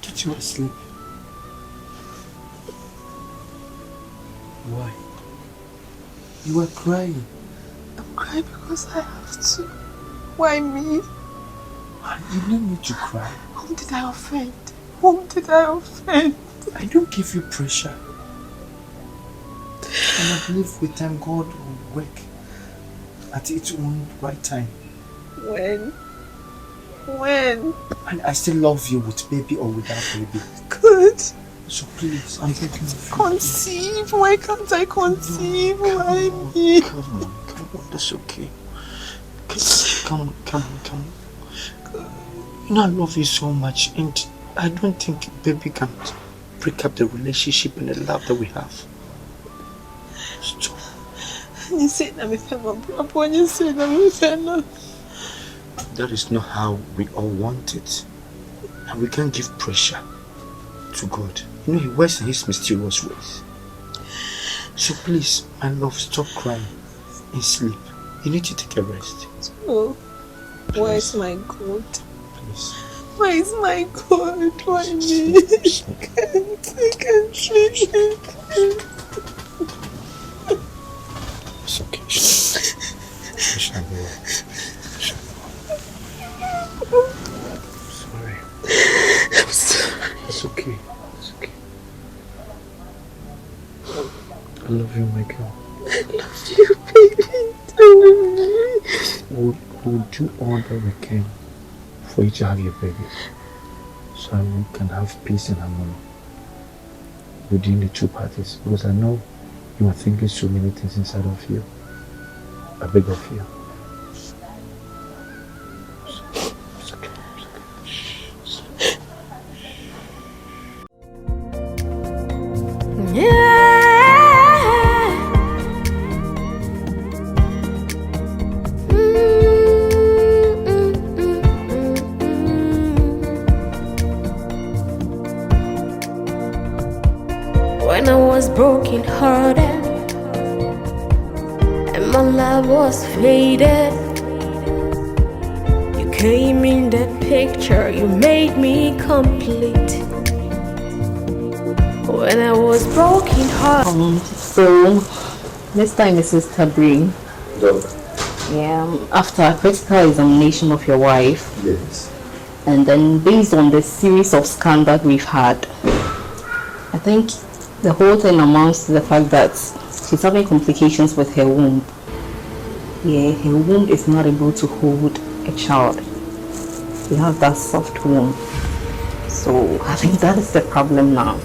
thought you were asleep. Why? You were crying. I'm crying because I have to. Why me? You don't need to cry. Whom did I offend? Whom did I offend? I don't give you pressure. And I believe with time God will work at its own right time. When? When? And I still love you with baby or without baby. Good. So please, I'm begging you. Conceive. Why can't I conceive? Why me? Come on, that's okay. Come on. You know I love you so much, and I don't think baby can break up the relationship and the love that we have. Stop. You say that you say that that is not how we all want it. And we can't give pressure to God. You know, He works in His mysterious ways. So please, my love, stop crying and sleep. You need to take a rest. Oh, where is my God? Please. Where is my God? Why me? I can't sleep. It's okay. Shh. I'm sorry. It's okay. I love you, my girl. I love you, baby. We'll do all that we can for you to have your baby, so we can have peace and harmony within the two parties. Because I know you are thinking so many things inside of you. I beg of you. It's okay. When I was broken hearted and my love was faded, you came in that picture, you made me complete. When I was broken hearted. So this time is Sister Bree. Yeah, after a critical examination of your wife. Yes. And then based on the series of scandals we've had, I think the whole thing amounts to the fact that she's having complications with her womb. Yeah, her womb is not able to hold a child. She has that soft womb. So I think that is the problem now.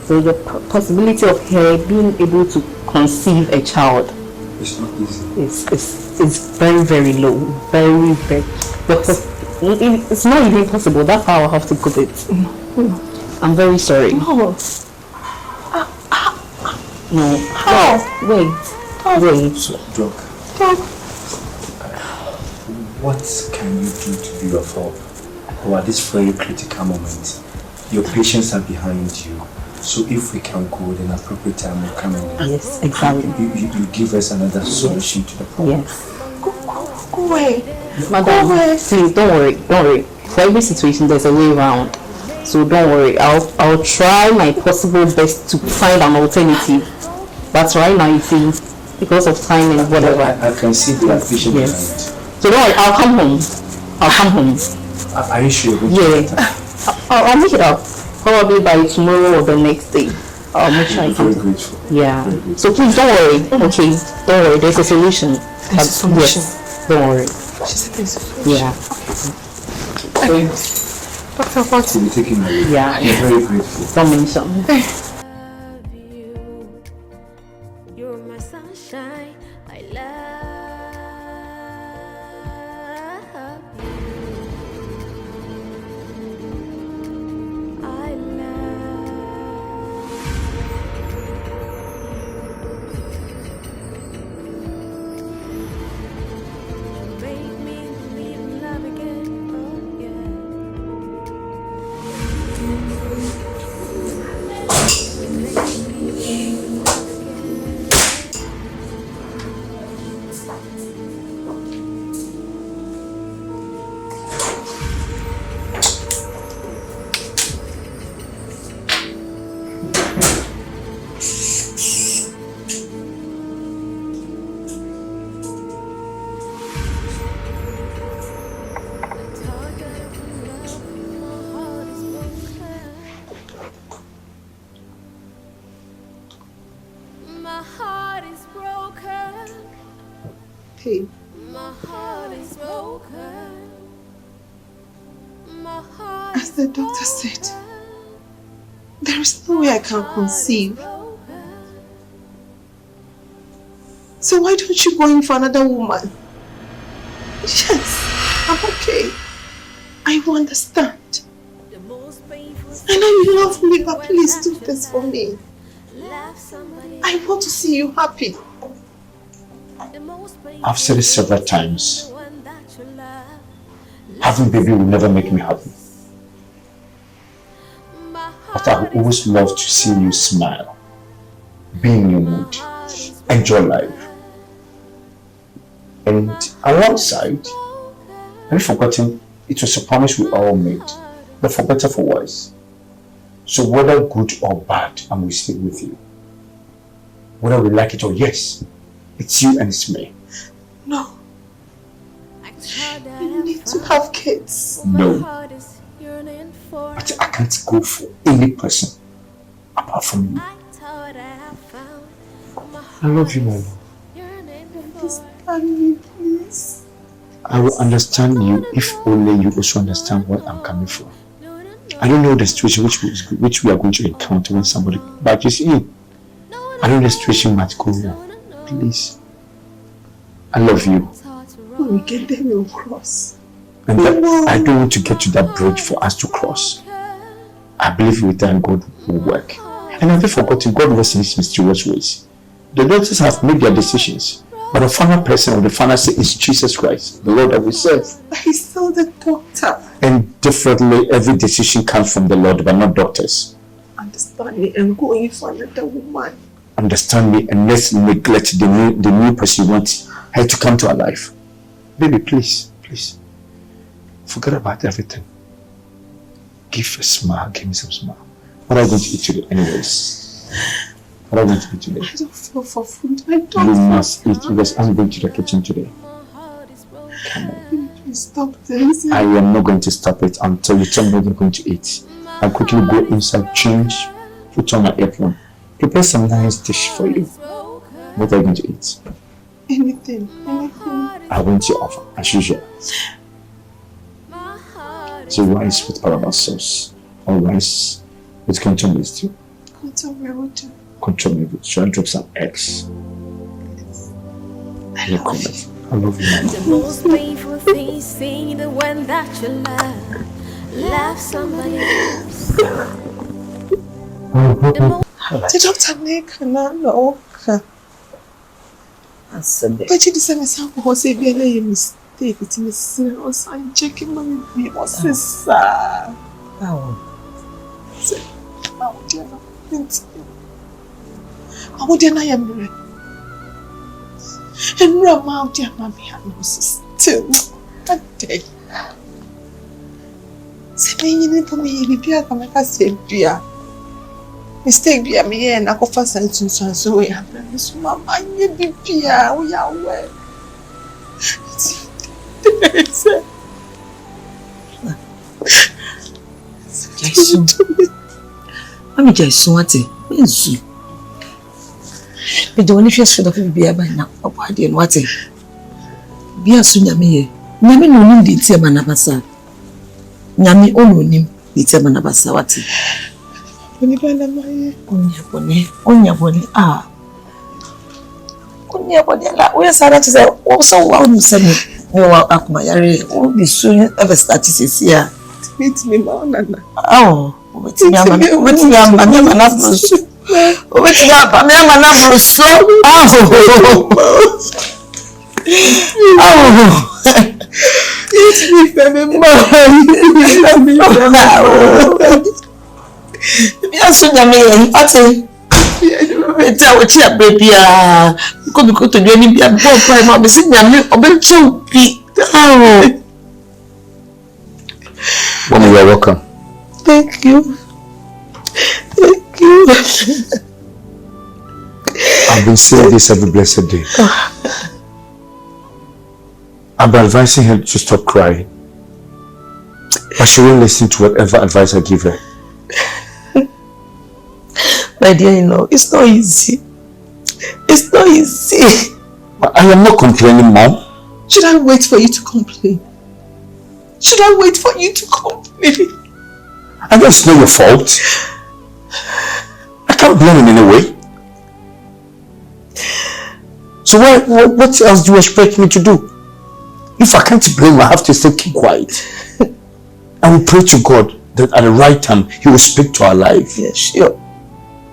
So the possibility of her being able to conceive a child It's not easy. It's very, very low. Very, very. It's not even possible. That's how I have to put it. I'm very sorry. No. No. How? Wait. So, Doc, what can you do to be of help? Or at this very critical moment, your patients are behind you. So if we can go, then appropriate time will come in. Yes, exactly. You give us another solution to the problem. Yes. Go away. Madam, please don't worry. For every situation, there's a way around. So don't worry. I'll try my possible best to find an alternative. But right now, you see, because of time and whatever. I can see the patient behind. So don't worry. I'll come home. Are you sure? Yeah. I'll make it up. Probably by tomorrow or the next day. I'll make sure I come. Very grateful. Yeah. Very grateful. So please don't worry. Okay. Don't worry. There's a solution. There's a solution. Yes. Don't worry. She said there's a solution. Yeah. Okay. Doctor, what? So we're taking my leave. Yeah. I'm very grateful. Don't mention. You're my sunshine. I love you. I make me believe in love again. Oh yeah. pain. My heart is broken. My heart As the doctor said, there is no way I can conceive. So why don't you go in for another woman? Yes, I'm okay. I will understand. I know you love me, but please do this for me. I want to see you happy. I've said it several times. Having baby will never make me happy. But I would always love to see you smile, be in your mood, enjoy life. And alongside, have you forgotten, it was a promise we all made, but for better for worse. So whether good or bad, I will stay with you. Whether we like it or yes, it's you and it's me. No. You need to have kids. No. But I can't go for any person apart from you. I love you, my love. Understand me, please. I will understand you if only you also understand where I'm coming from. I don't know the situation which we are going to encounter when somebody, but you see, I know the situation might go wrong. Please. I love you. When we get there, we'll cross. And that, I don't want to get to that bridge for us to cross. I believe with time God will work. And have you forgotten, God works in His mysterious ways. The doctors have made their decisions, but the final person or the final say is Jesus Christ, the Lord that we serve. He's still the doctor. And differently, every decision comes from the Lord, but not doctors. Understand me and go in for another woman. Understand me and let's neglect the new person you want her to come to our life. Baby, please, please. Forget about everything. Give a smile, give me some smile. What are you going to eat today anyways? What are you going to eat today? I don't feel for food. I don't. You must eat because I'm going to the kitchen today. Come on. Please stop this. I am not going to stop it until you tell me what you're going to eat. I'll quickly go inside, change, put on my apron, prepare some nice dish for you. What are you going to eat? Anything. I want your offer, as usual. So rice with paramount sauce, or rice with contour stew. Contour milk. Should I drop some eggs? I love you. I love you, Mama. The most painful thing is seeing the one that you love somebody else. The doctor cannot know. But you decided to was a very mistake. It's in the serious. I'm checking my what's this? I would deny him. And run out, dear mammy, I know still. A day. Saying for me, if you are make us say, dear. Mistake be a me and I go fast and soon so we have done this. Mamma, you be Pia, we are well. Jason, I'm Jason. What is it? But the only first of it be a man now. What do you want? Be a soon, Yami. Yami no name the Tiamanabasa. Yami only the Tiamanabasa. What? Onya boni. Ah. Onya boni. La, we are sorry to say. Also, wow, you said me. You are Akumayari. Won't be soon ever started this year. Meet me, Nana. Oh, what's your man? What's your man? What's up? I'm a number so. Oh, it's me, baby. Yes, me. What's it? It's our chat, baby. Come to the any be a boy. I'm missing you. I'm too big. Oh, Mommy, you are welcome. Thank you. Thank you. I've been saying this every blessed day. I've been advising her to stop crying. But she won't listen to whatever advice I give her. My dear, it's not easy. It's not easy. But I am not complaining, Mom. Should I wait for you to complain? Should I wait for you to complain? I know it's not your fault. I can't blame him in a way. So what else do you expect me to do? If I can't blame him, I have to stay keep quiet. I will pray to God that at the right time, He will speak to our life. Yeah, sure.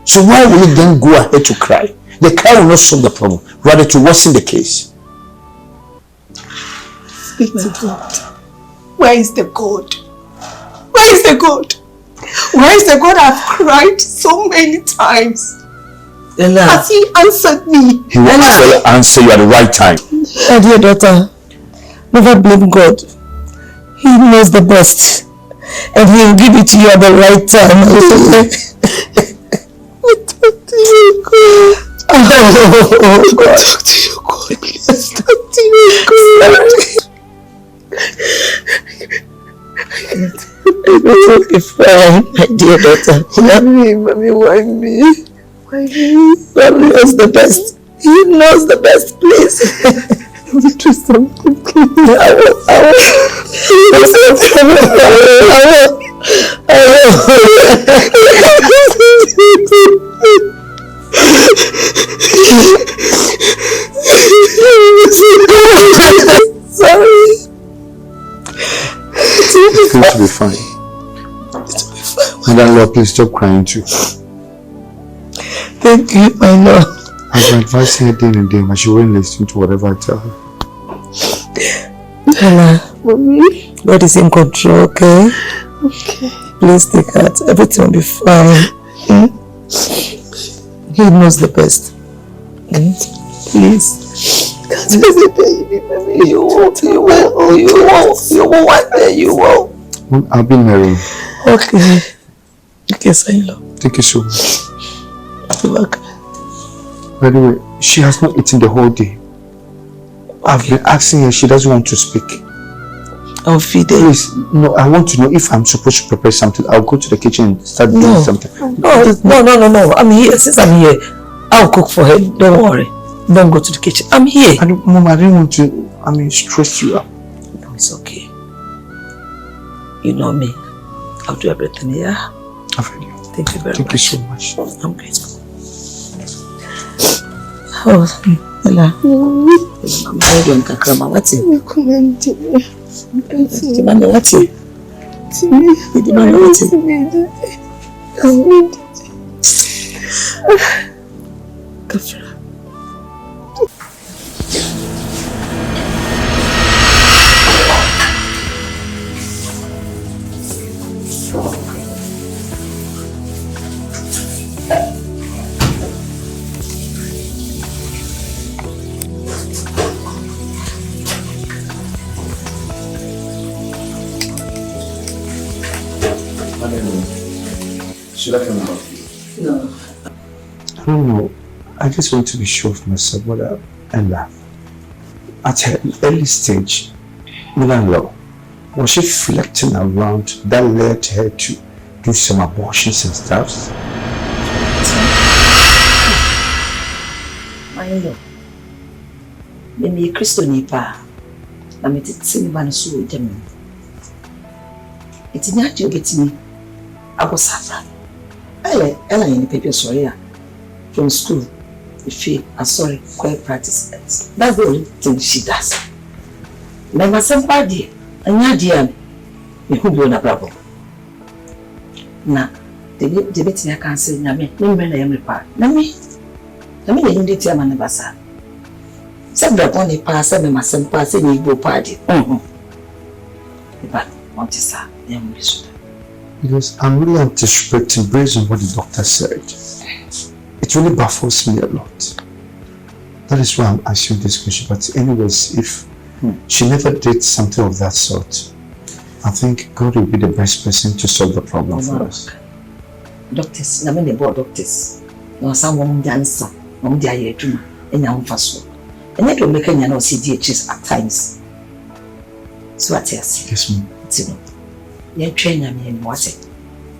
So why will you then go ahead to cry? The cry will not solve the problem, rather to worsen the case. Speak to God. Where is the God? Where is the God? Where is the God I've cried so many times? Ella. Has He answered me? He will answer you at the right time. My dear daughter, never blame God. He knows the best. And He will give it to you at the right time. Talk to you, God. Oh, God. Talk to you, God. Please talk to you, God. It will be fine, my dear daughter. Mommy, why me? Why me? God knows the best. He knows the best, please. Let me do something, please. I will. Sorry. It's going to be fine. Madam Lord, please stop crying too. Thank you, my Lord. I've been advising her day and day, but she won't listen to whatever I tell her. Ella, Mommy? God is in control, okay? Okay. Please take heart. Everything will be fine. He knows the best. Please. Can't you say baby, mommy? You won't one day, you won't. I'll be in my room. Okay. Okay, Silo. Thank you so much. You're welcome. By the way, she has not eaten the whole day. I've been asking her, she doesn't want to speak. I'll feed her. Please, no, I want to know if I'm supposed to prepare something. I'll go to the kitchen and start doing something. No. I'm here. Since I'm here, I'll cook for her. Don't worry. Don't go to the kitchen. I'm here. Mom, I didn't want to, stress you out. No, it's okay. You know me. I'll do everything, yeah? I've heard you. Thank you very much. Thank you so much. I'm grateful. Oh, Ella. I'm ready on Kakrama. What's it? Timani, what's it? Timani, what's it? Kafra. Should I come about you? No. I don't know. I just want to be sure of myself whether Ella, at her early stage, mother-in-law, was she flirting around that led her to do some abortions and stuff? My lord, me Christo nipa, na me titi ni bana so ojam. Iti nya je obetimi agosafa. Ella yin pepe sorry ya. From school, if sorry, quiet practice. That's the only thing she does. Never somebody, and ya dear, me who be na bravo. Na, the bit I can say, Name, no man, I am a part. Name, I mean, you did tell my neighbors. Some the only pass, and my son passing you go party. But, Montessa, young Miss. Because I'm really anticipating based on what the doctor said. It really baffles me a lot. That is why I'm asking this question. But anyways, if she never did something of that sort, I think God will be the best person to solve the problem for us. Doctors, I mean the board doctors. No, someone dancer, no, they are here too, and I'm fast. And that will make any no CDHs at times. So what else? Yes, ma'am. You know, you train me in what it.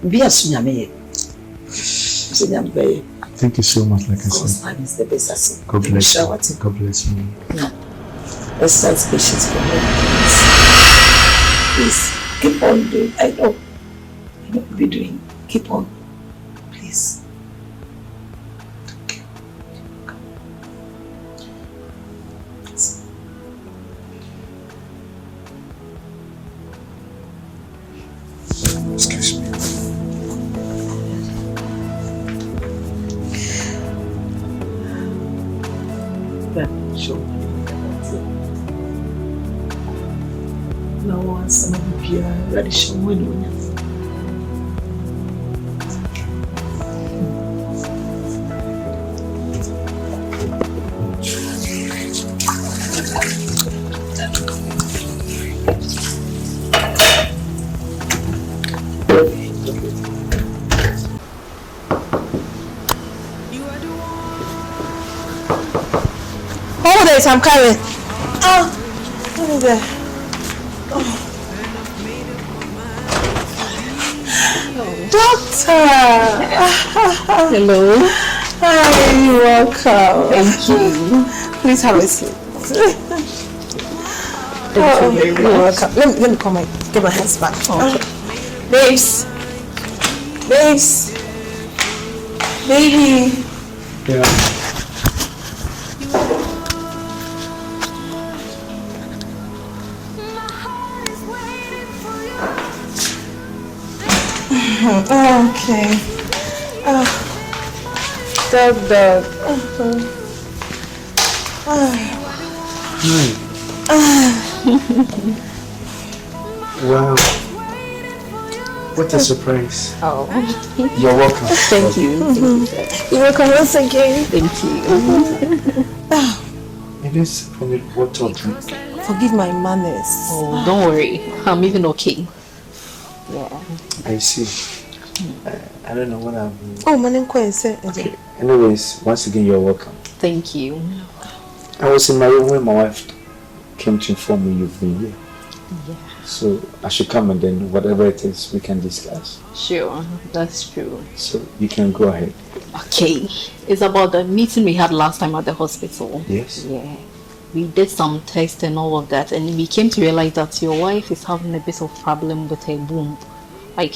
Be a soon, I may. So, I'm very. Thank you so much, like I God's said. time is the best assassin. God bless you. God bless you. Yeah. Let's start patience for me, please. Please, keep on doing. I know you'll be doing. Keep on. Please. Okay. Excuse me. Sure. Now, once some of you are ready, show me. Hold it, I'm coming. Oh, what is that? Doctor! Hello. Hi, you're welcome. Thank you. Please have a seat. Thank you very You're much. welcome. Let me come and get my hands back. Okay. Babes. Babes. Baby. Yeah. Okay. Dog. Wow. What a surprise. Oh, You're welcome. thank you. You're welcome once again. Thank you. It is funny. What talking? Forgive my manners. Oh, don't worry. I'm even okay. Yeah. I see. I don't know what I'm. Oh, man, say. Okay. Anyways, once again, you're welcome. Thank you. I was in my room when my wife came to inform me you've been here. Yeah. So I should come and then whatever it is we can discuss. Sure, that's true. So you can go ahead. Okay. It's about the meeting we had last time at the hospital. Yes. Yeah. We did some tests and all of that, and we came to realize that your wife is having a bit of problem with her womb. Like,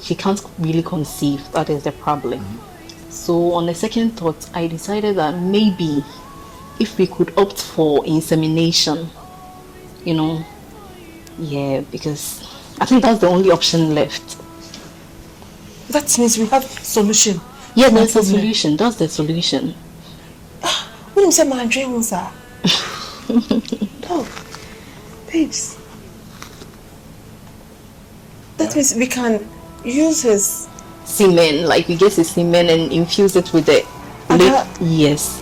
she can't really conceive. That is the problem. So on a second thought, I decided that maybe if we could opt for insemination, you know, yeah, because I think that's the only option left. That means we have solution. Yeah, that's the solution. That's the solution. When you say my dream, sir. Oh, babes. That means we can use his Semen, like we get his semen and infuse it with the yes.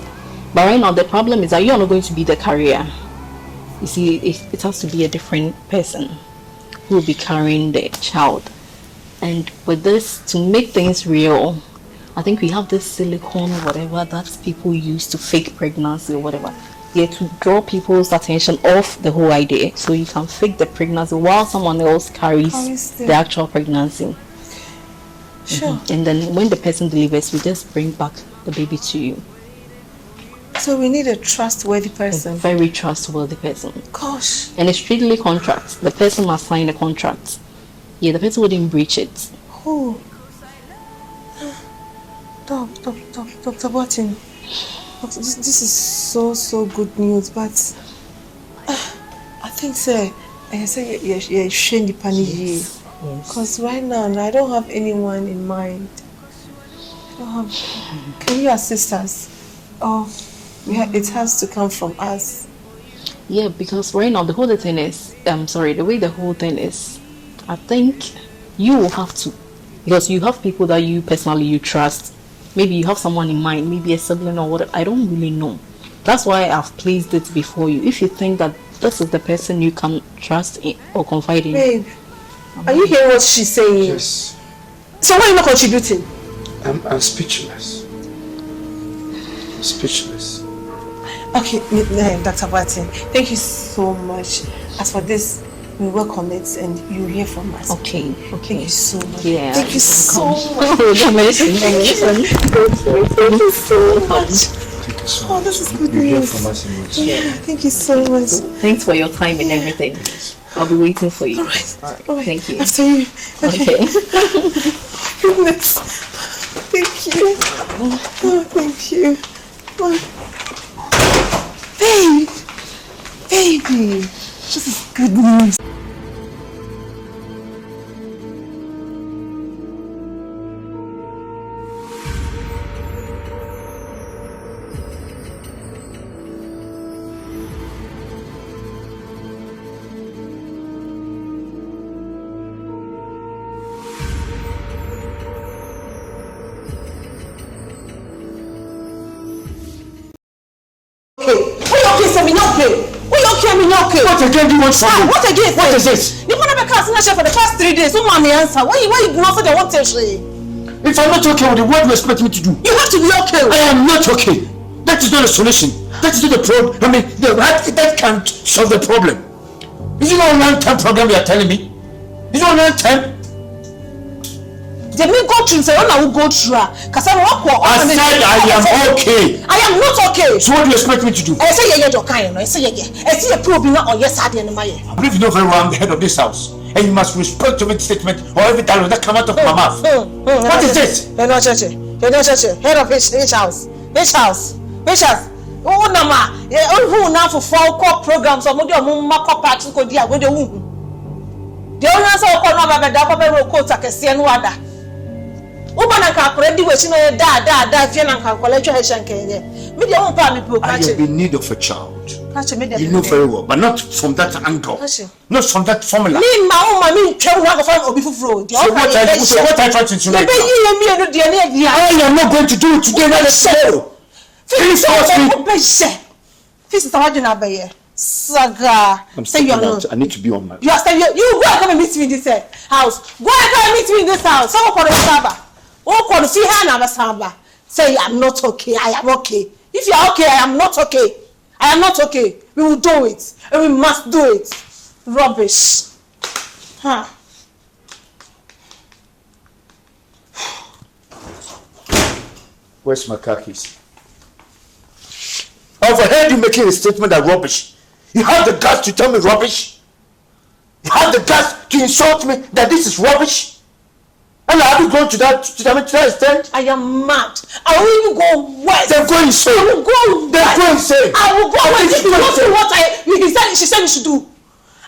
But right now the problem is that you're not going to be the carrier. You see, it has to be a different person who will be carrying the child. And with this, to make things real, I think we have this silicone, whatever that people use to fake pregnancy or whatever. Yeah, to draw people's attention off the whole idea, so you can fake the pregnancy while someone else carries the actual pregnancy. Sure. And then when the person delivers, we just bring back the baby to you. So we need a trustworthy person. A very trustworthy person. Gosh. And it's strictly contract. The person must sign a contract. Yeah, the person wouldn't breach it. Oh. Dr. Boatemaa. This is so good news, but I think, sir, you're showing the panic. Because right now, I don't have anyone in mind. Can you assist us? Oh, it has to come from us. Yeah, because right now the whole thing is, the way the whole thing is, I think you will have to, because you have people that you personally you trust. Maybe you have someone in mind, maybe a sibling or whatever. I don't really know. That's why I've placed it before you. If you think that this is the person you can trust in or confide in. Babe, are you hearing what she's saying? Yes. So why are you not contributing? I'm speechless. Speechless. Okay, Dr. Boatemaa, thank you so much. As for this, we work on it and you hear from us. Okay. Thank you so much. Yeah. Thank you so much. Thank you so much. Oh, this is good You hear news. from us in weeks. Yeah, thank you so much. Thanks for your time and everything. I'll be waiting for you. All right. Thank you. After you. Okay. Goodness. Thank you. Oh, thank you. Oh. Baby. This is good news. What again do you want from me? What again? What is this? You want to be casting for the past 3 days. Don't want me answer. Why you not for the one thing? If I'm not okay with it, what do you expect me to do? You have to be okay. I am not okay. That is not a solution. That is not the problem. I mean, that can't solve the problem. Is it not a long-term program you are telling me? Is it not long-term? They may go through, say, I will go through. Because I walk. I said I am okay. I am not okay. So what do you expect me to do? I say, yeah, you're kind. I say, yeah. I see a problem on your side and my. I believe you know very well I'm the head of this house. And you must respect every statement or every dialogue that come out of my mouth. What is this? You're not church. You're not church. Head of which house? Which house? Which house? Oh, Nama. Who now for 4 core programs or Modio Mumma parts go dear with the womb. The owners of Conova Dacosta quotes like a Sienwada. Woman and already was in a da, Fian and calculation. Media won't probably put I am in need of a child. You know very well, but not from that angle. Not from that formula. Me, my own, tell one of them before fraud. So what I try to insinuate? I am not going to do it today, not tomorrow. Please force me. This is what you're not by Saga. Say you're not. I need to be on my. You are saying you go and come and meet me in this house. Go and come and meet me in this house. Someone call the Saba. Oh, call the Fihan Saba. Say I'm not okay. I am okay. If you are okay, I am not okay. I am not okay. We will do it. And we must do it. Rubbish. Huh. Where's my car keys? I've heard you making a statement that rubbish. You have the guts to tell me rubbish? You have the guts to insult me that this is rubbish? And I haven't gone to that extent? I am mad. I will even go west. Then go insane. I will go Then go insane. I will go west if you don't do what she said you should do.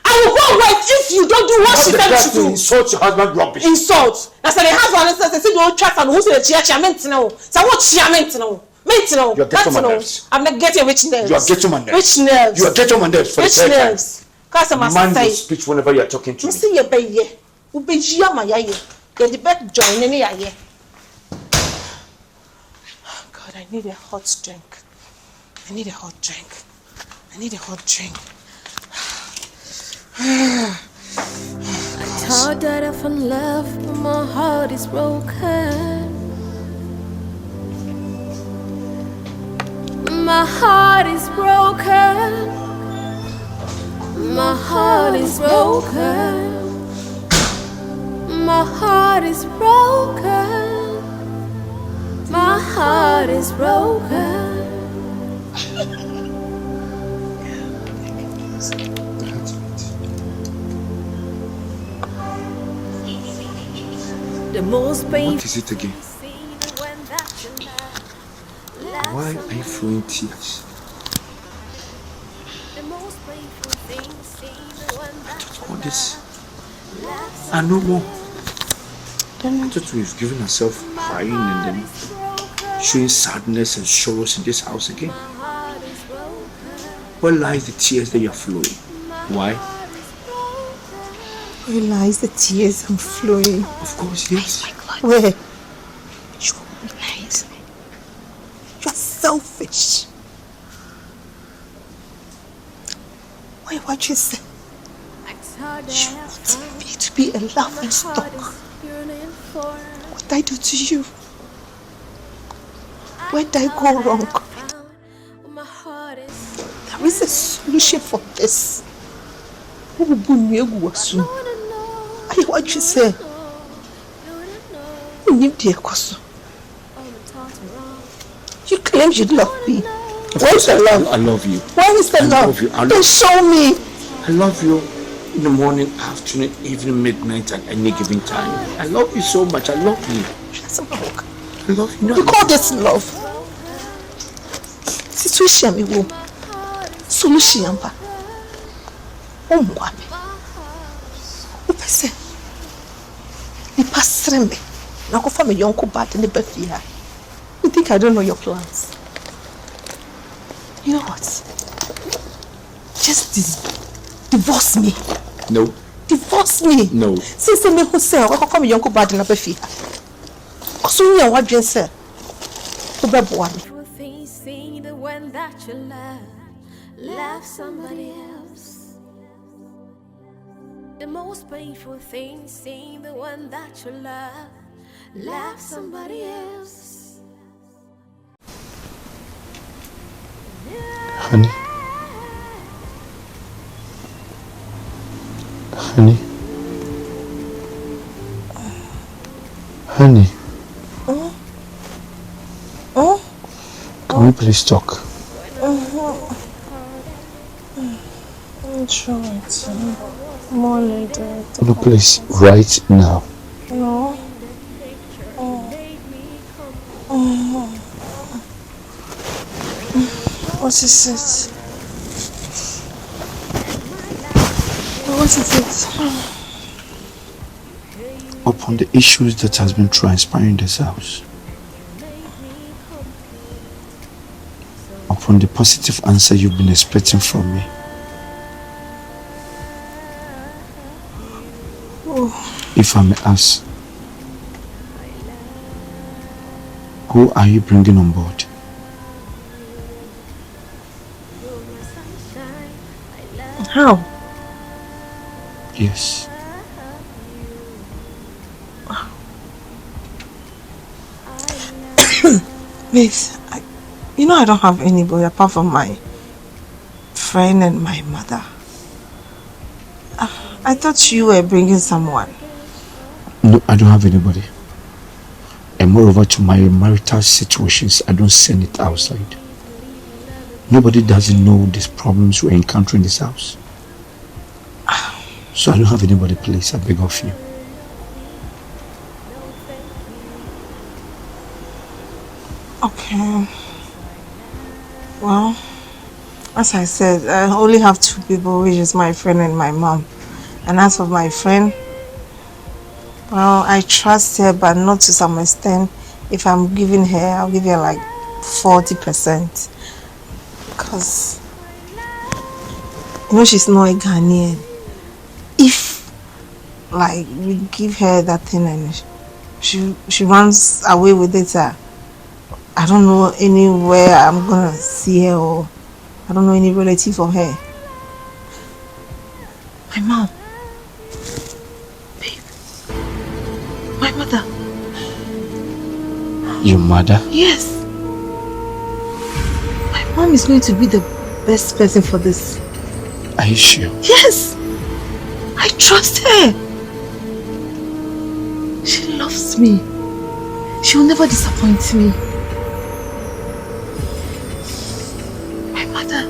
I will go west if you don't do what she said you should do. Insult your husband rubbish. Insult. That's why the husband says they don't trust and who's the chair meant to know. So what she meant to know. You're getting my nerves. I'm not getting which nerves. You are getting my nerves. Which nerves? You are getting my nerves for the third time. Because I must mind say. your speech whenever you are talking to me. See your baby. Ubejia my yaye. Get the bed join any yaye. God, I need a hot drink. I need a hot drink. I thought that I found love, but my heart is broken. My heart is broken. My heart is broken. My heart is broken. My heart is broken. The most painful. What is it again? Why are you flowing tears? I thought all this and no more. I thought we've given ourselves crying and then showing sadness and sorrows in this house again. Where lies the tears that you're flowing? Why? Where lies the tears I'm flowing? Of course, yes. Where? You lies. You're selfish. What you say? You want me to be a laughing stock. What did I do to you? Where did I go wrong? There is a solution for this. Who bunny was? I what you say. You need dear Cosso. You claim you love me. Where's the love? I love you. Where is the love? Don't show me. I love you in the morning, afternoon, evening, midnight, at any given time. I love you so much. I love you. I love you. You call this love? Situation me wo. Solution ba. Oh mwami. Upese. Ni pasrembe. Na ko fa me yonko bad ne ba fi ha. You think I don't know your plans? You know what? Just divorce me. No. Divorce me. No. Since me who say I come me yonko bad na ba fi ha. Koso ni an wadwen say. To be boa me. Facing the one that you love somebody else. The most painful thing, seeing the one that you love somebody else. Honey. Honey. Honey. Can we please talk? I'm trying to. More later. No, please, right now. No. What is it? What is it? Upon the issues that has been transpiring in this house, upon the positive answer you've been expecting from me, if I may ask, who are you bringing on board? How? Yes. Wait, you know I don't have anybody apart from my friend and my mother. I thought you were bringing someone. No, I don't have anybody. And moreover, to my marital situations, I don't send it outside. Nobody doesn't know these problems we're encountering in this house. So I don't have anybody, please. I beg of you. Okay. Well, as I said, I only have two people, which is my friend and my mom. And as for my friend, well, I trust her, but not to some extent. If I'm giving her, I'll give her like 40%. Because, you know, she's not a Ghanaian. If, like, we give her that thing and she runs away with it, I don't know anywhere I'm gonna see her, or I don't know any relative of her. My mom. Babe. My mother. Your mother? Yes. My mom is going to be the best person for this. Are you sure? Yes. I trust her. She loves me. She will never disappoint me. My mother.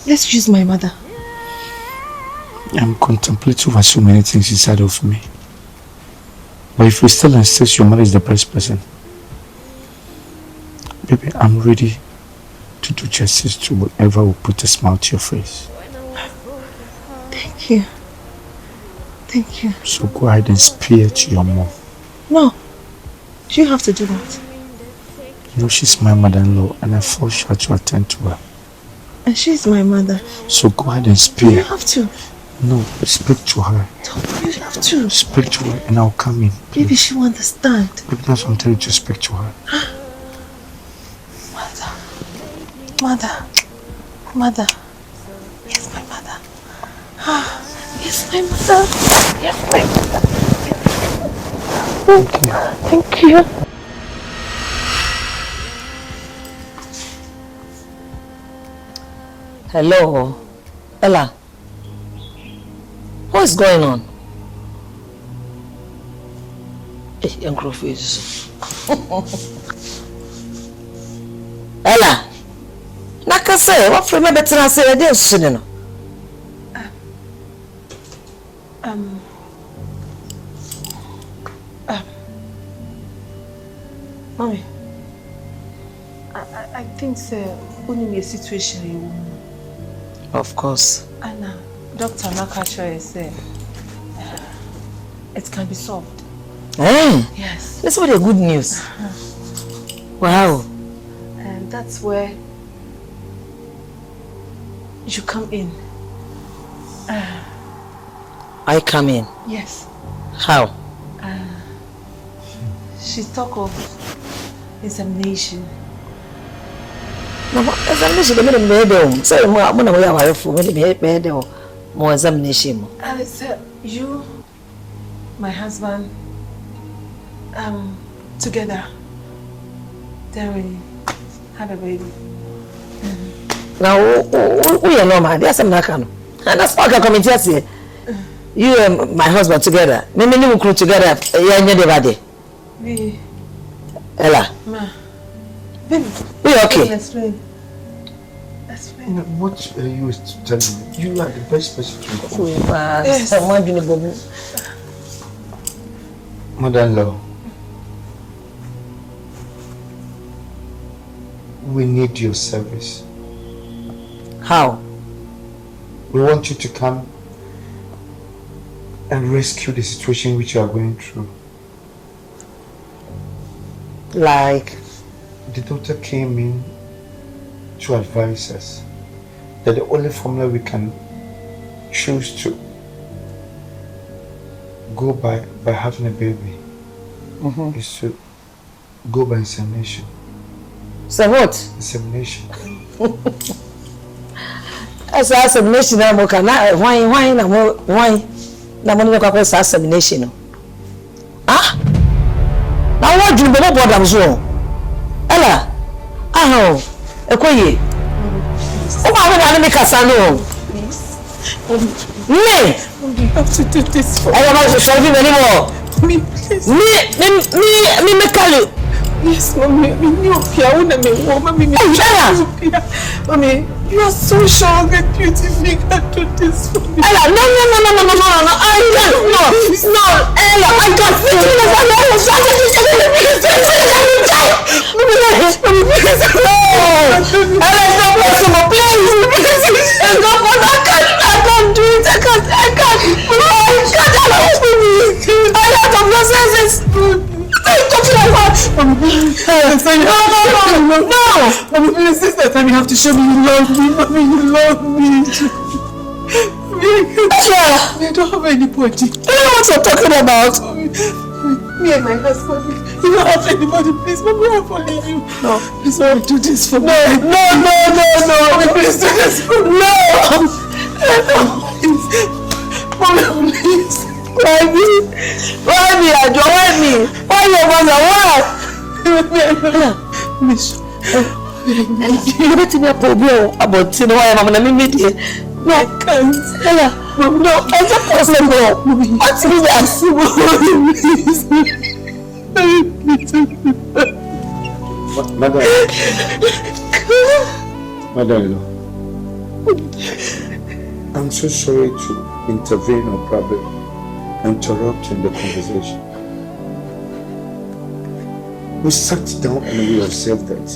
Let's use my mother. I'm contemplating over so many things inside of me. But if you still insist your mother is the best person, baby, I'm ready to do justice to whatever will put a smile to your face. Thank you. Thank you. So go ahead and speak to your mom. No. You have to do that. You know, she's my mother-in-law and I feel sure to attend to her. And she's my mother. So go ahead and speak. You have to. No, speak to her. You have to. Speak to her and I'll come in. Please. Maybe she will understand. Maybe that's what I'm telling you to speak to her. Mother. Yes, my mother. Yes, my mother. Yes, my mother. Thank you. Hello. Ella, what's going on? Hey, Uncle Face. Ella, Nakase, what for me better I say I didn't soon. Mommy, I think only a situation. Of course. And Dr. Nakacha said it can be solved. Hey, Yes. that's what a good news. Wow. And that's where you come in. I come in. Yes. How? She talk of examination. No, examination. I'm going to be so I'm going to be away from me. More examination. And it's you, my husband, together. Then we have a baby. Now, we are normal. There's some Nakano. And that's why I come here say you and my husband together. Maybe we crew together. We. Ella. Ma. Baby. We okay? Explain. What are you telling me? You are the best person to inform. Yes. Mother-in-law, we need your service. How? We want you to come and rescue the situation which you are going through. Like? The doctor came in to advise us that the only formula we can choose to go by having a baby is to go by insemination. So what? Insemination. As insemination, I'm okay. Why? I'm going to insemination. Ah? Now what do you know about them? Ella, Ekoye. Oh, I want to make a son. Please. Me? You have to do this for I don't want to serve him anymore. me, please. Me, Mekalu. Yes, Mommy. Mommy, you are so strong and beautiful. You can do this for me. Ella, no. I can't. No, Ella, I can't. Ella, it's not possible, please. It's not possible. I can't do it. I can't. I have to process this. No. Mommy, please, this is the time you have to show me you love me. Mommy, you love me. I don't have anybody. You know what you're talking about? Me and my husband, you don't have anybody. Please, Mommy, I'm calling you. No. Please, Mommy, do this for me. No. Mommy, please do this for me. No. Mommy, please. Why me, Adjoa? Why me? Why your mother? Why? Miss. You don't think I'm about you know why I'm going to meet you? No, I can't. No, it's not possible. What's Mother-in-law, I'm so sorry to intervene or probably interrupt in the conversation. We sat down and we observed that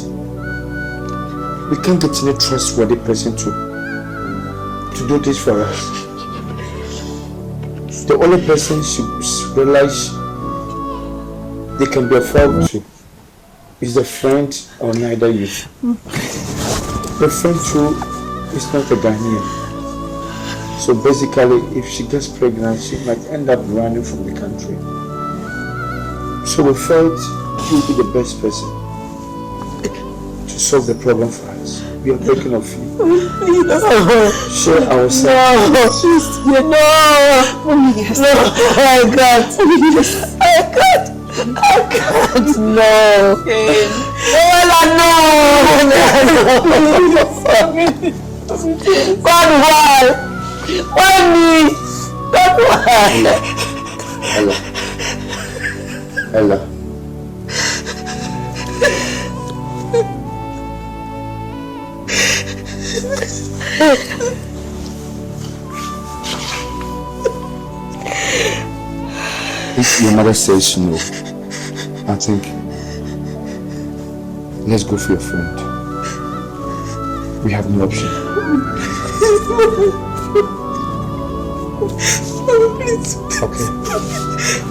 we can't get any trustworthy person to do this for us. The only person she realize they can be afforded to is the friend or neither you. The friend too is not a Ghanaian. So basically, if she gets pregnant, she might end up running from the country. So we felt you would be the best person to solve the problem for us. We are begging of you. Share our self. No. Yes. No. I can't. No. God, why? Why me? God, why? Ella. If your mother says no, I think let's go for your friend. We have no option. Okay.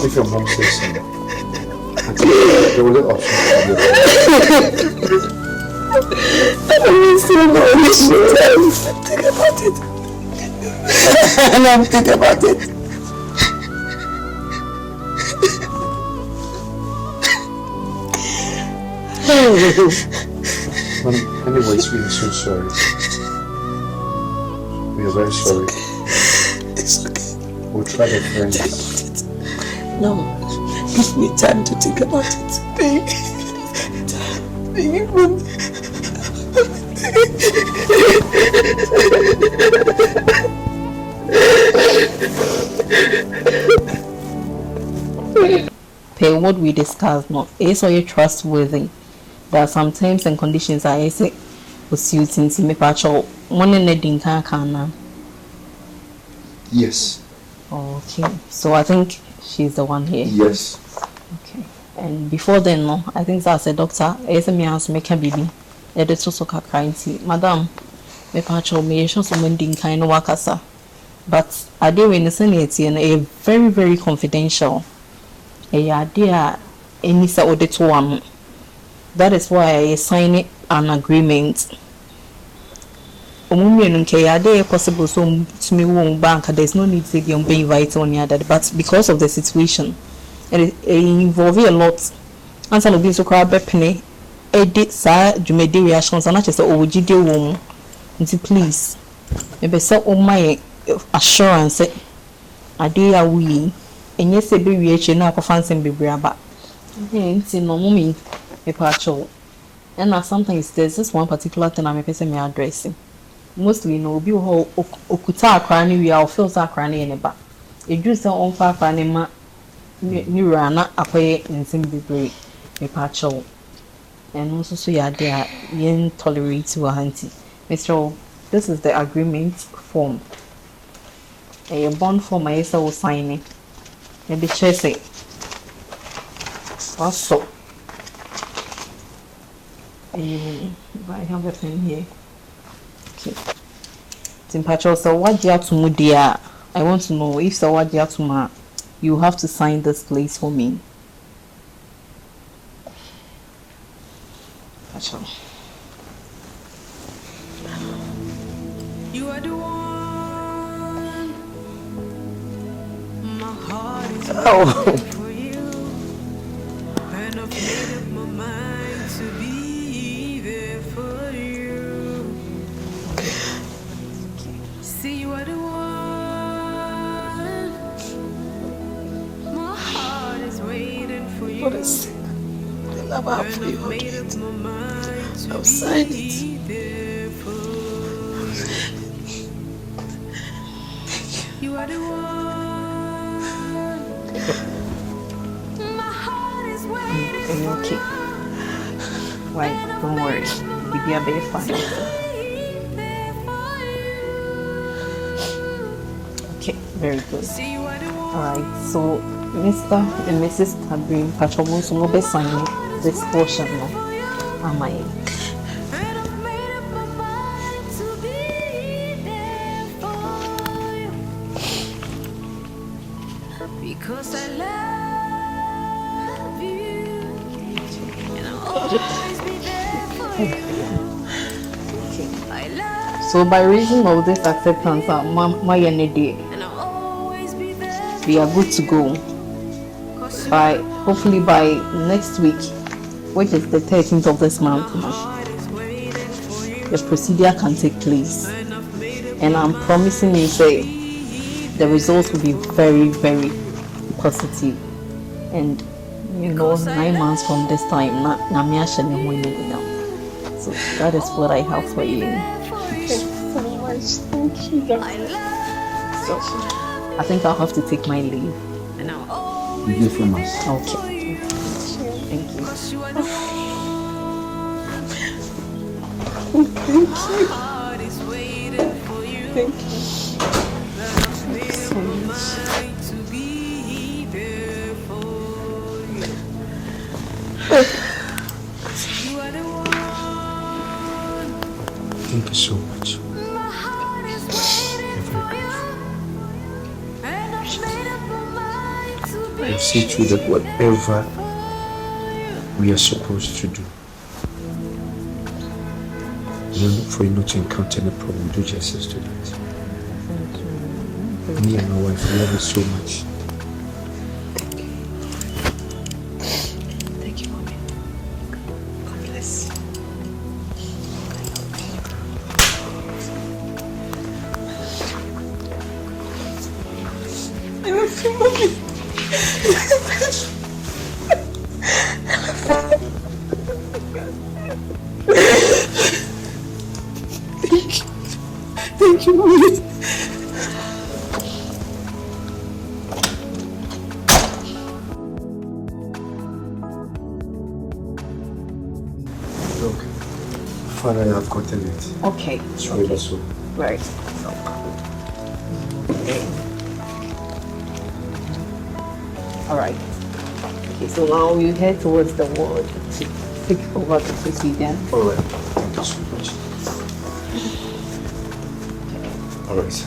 If your mom says no, I think the only option is Think about it. And I'm thinking about it. Anyways, we are so sorry. We are very sorry. It's okay. We'll try to find it. No, give me time to think about it. Per what we discussed, no, is so trustworthy. There are some terms and conditions I say was suiting to me patrol one in a dinka kana. Yes. Okay, so I think she's the one here. Yes. Okay, and before then, no, I think that's a doctor. It's a me house make a baby. It's also crying. Madam, me patrol me show some dinka no wakasa. But I do in the Senate and a very, very confidential. A idea any sa audit one. That is why I signed an agreement. Possible so to me won't bank. There's no need to be invited on the other, but because of the situation, it involves a lot. And some of these crowd penny edit sa jumedi reactions and not just OGD woman. Please, maybe so my assurance. Idea we and yes, a baby now for fancy baby about. No mommy. And now sometimes there's this one particular thing I'm addressing. Mostly no be whole okuta cranny we are feels our cranny in a back. It do so on far cranny new rana away in Simbi a patcho. And also so ya there yen tolerate to a auntie. Mr. This is the agreement form. A bond form I will sign it. Maybe chase it. Also. I have a pen here. Okay. Timpacho, so what do you have to do, dear? I want to know if so what do you have to you have to sign this place for me. Pacho. You are the one. My heart is Oh. for you. And I've made up my mind to be there for you. See, you are the one. My heart is waiting for you. What is it? The love I have for you, Made up my mind to I'll sign it. be there for you. You are the one. My heart is waiting for Okay. you. Right, don't worry. You'll be a bit fine. Okay, very good. See, you are the one. Alright, so Mr. and Mrs. Tabrin Pachomo so no be signing this portion no. Am I? And I've made up my mind to be there for you. Because I love you. And I'll always be there for you. I love So by reason of this acceptance, my day, and I'll always be there. we are good to go. By hopefully by next week, which is the 13th of this month, the procedure can take place, and I'm promising you, say the results will be very, very positive, and You know, 9 months from this time, so that is what I have for you. Thank you so much. Thank you. So I think I'll have to take my leave. You hear from us. Okay. Thank you. Thank you. Thank you. So much. Thank you so much. You're very grateful. I'll see to that whatever we are supposed to do, we'll look for you not to encounter any problem. Do justice to that. Me and my wife love you so much. Thank you, Mommy. God bless you. I love you, Mommy. Thank you, Mommy. Look, Father, I have gotten it. Okay. It's really so. Right. All right. Okay, so now you head towards the ward to take over the procedure. All right. Thank you so much. All right.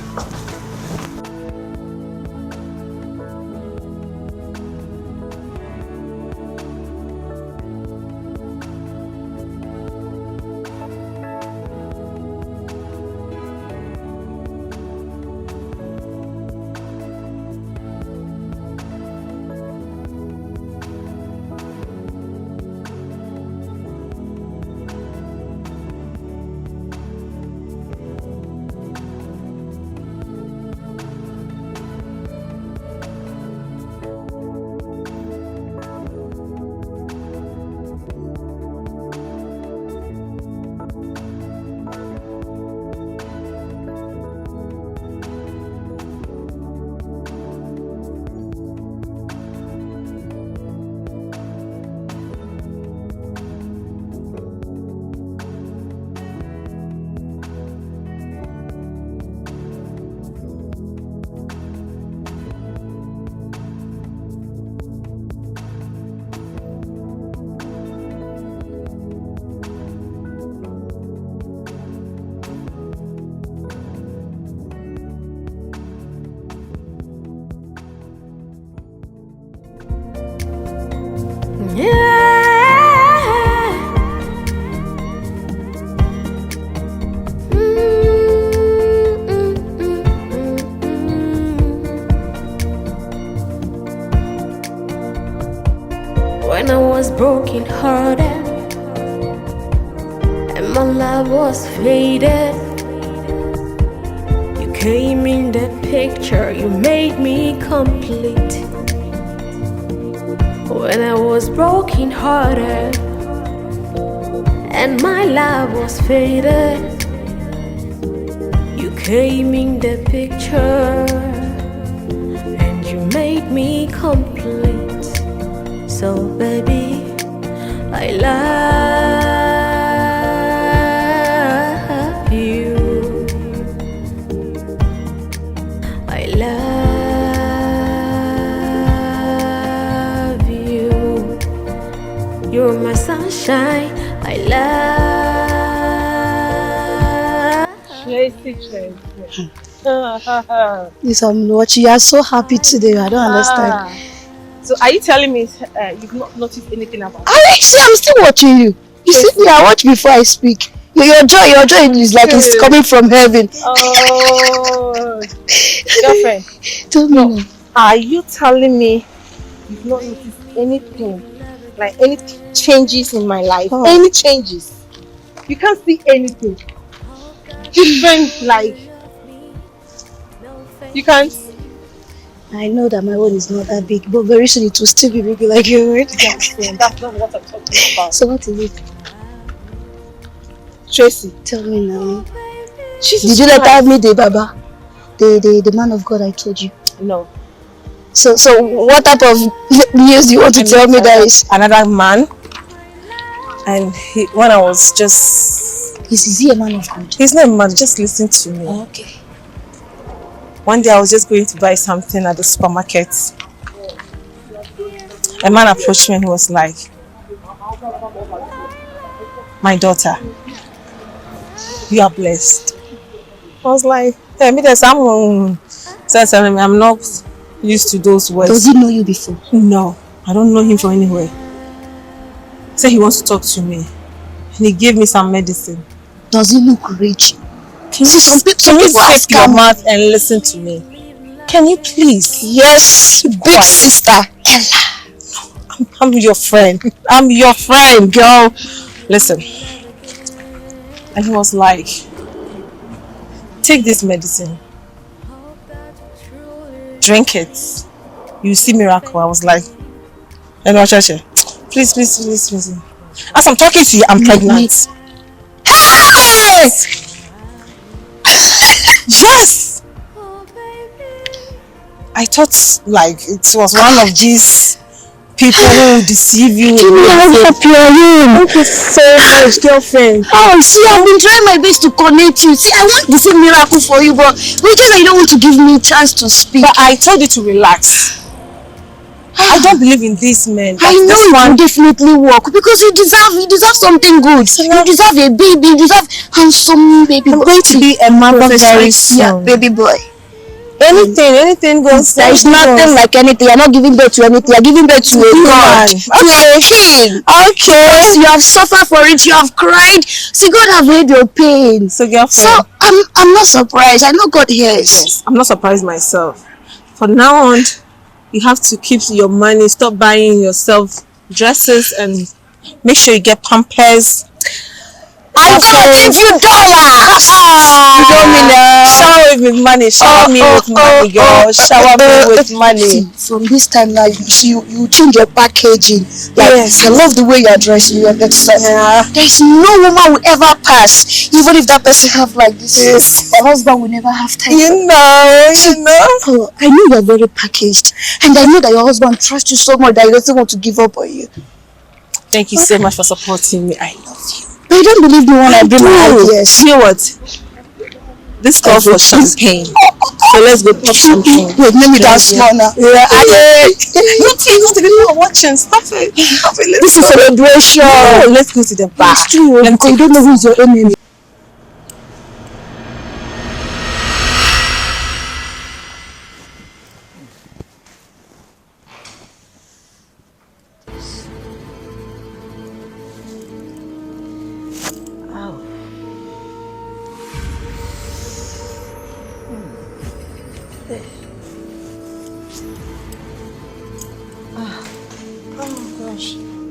When I was broken hearted and my love was faded, you came in the picture, you made me complete. When I was broken hearted and my love was faded, you came in the picture and you made me complete. So baby, I love you. I love you. You're my sunshine. I love. Tracy. Yes, I'm watching. You are so happy today. I don't understand. So are you telling me you've not noticed anything about it? Alex, I'm still watching you. You see me, I watch before I speak. Your joy is like it's coming from heaven. Oh, girlfriend. Tell me now. Are you telling me you've not noticed anything? Like any changes in my life? Oh. Any changes? You can't see anything. Different, like you can't. I know that my own is not that big, but very soon it will still be big like your own. That's not what I'm talking about. So what is it? Tracy, Tell me now. Jesus Did you let Christ. me the Baba? The man of God I told you? No. So what type of news do you want to tell me that is? Another man. And when I was just... Is he a man of God? He's not a man, just listen to me. Oh, okay. One day I was just going to buy something at the supermarket. A man approached me and he was like, my daughter, you are blessed. I was like, hey, me there's someone says I'm not used to those words. Does he know you before? No, I don't know him from anywhere. Say he wants to talk to me. And he gave me some medicine. Does he look rich? Can you shut your mouth and listen to me? Can you please? Yes, big sister Ella. I'm your friend. I'm your friend, girl. Listen. And he was like, take this medicine. Drink it. You see miracle. I was like, please. As I'm talking to you, I'm pregnant. Hey! Yes! I thought like it was one of these people who deceive you. Thank you so much, girlfriend. Oh, see, I've been trying my best to connect you. See, I want the same miracle for you, but just that you don't want to give me a chance to speak. But I told you to relax. I don't believe in these men. I know it will definitely work because you deserve something good. You deserve a baby. You deserve handsome baby. I'm going to be a mother very soon. Yeah, baby boy. Anything goes. There is nothing like anything. You're not giving birth to anything. You're giving birth to a God. To a king. Okay. Because you have suffered for it. You have cried. See, God have heard your pain. So girlfriend. So I'm not surprised. I know God hears. Yes, I'm not surprised myself. From now on, you have to keep your money. Stop buying yourself dresses and make sure you get Pampers. I'm gonna give you dollars. You know me now. Shower me with money. Shower me with money, girl. Shower me with money. See, from this time now, you change your packaging. Like, yes. I love the way you're dressed. You understand? Yeah. There's no woman will ever pass, even if that person have like this. Yes. Your husband will never have time. You know. Oh, I know you're very packaged, and I know that your husband trusts you so much that he doesn't want to give up on you. Thank you so much for supporting me. I love you. But you don't believe me when I bring my ideas. You know what? This calls for champagne. So let's go pop champagne. Wait, let me dance small now. Yeah, not even know watching. Stop it. This is celebration. No, let's go to the bar. It's true, because you don't know who's your enemy.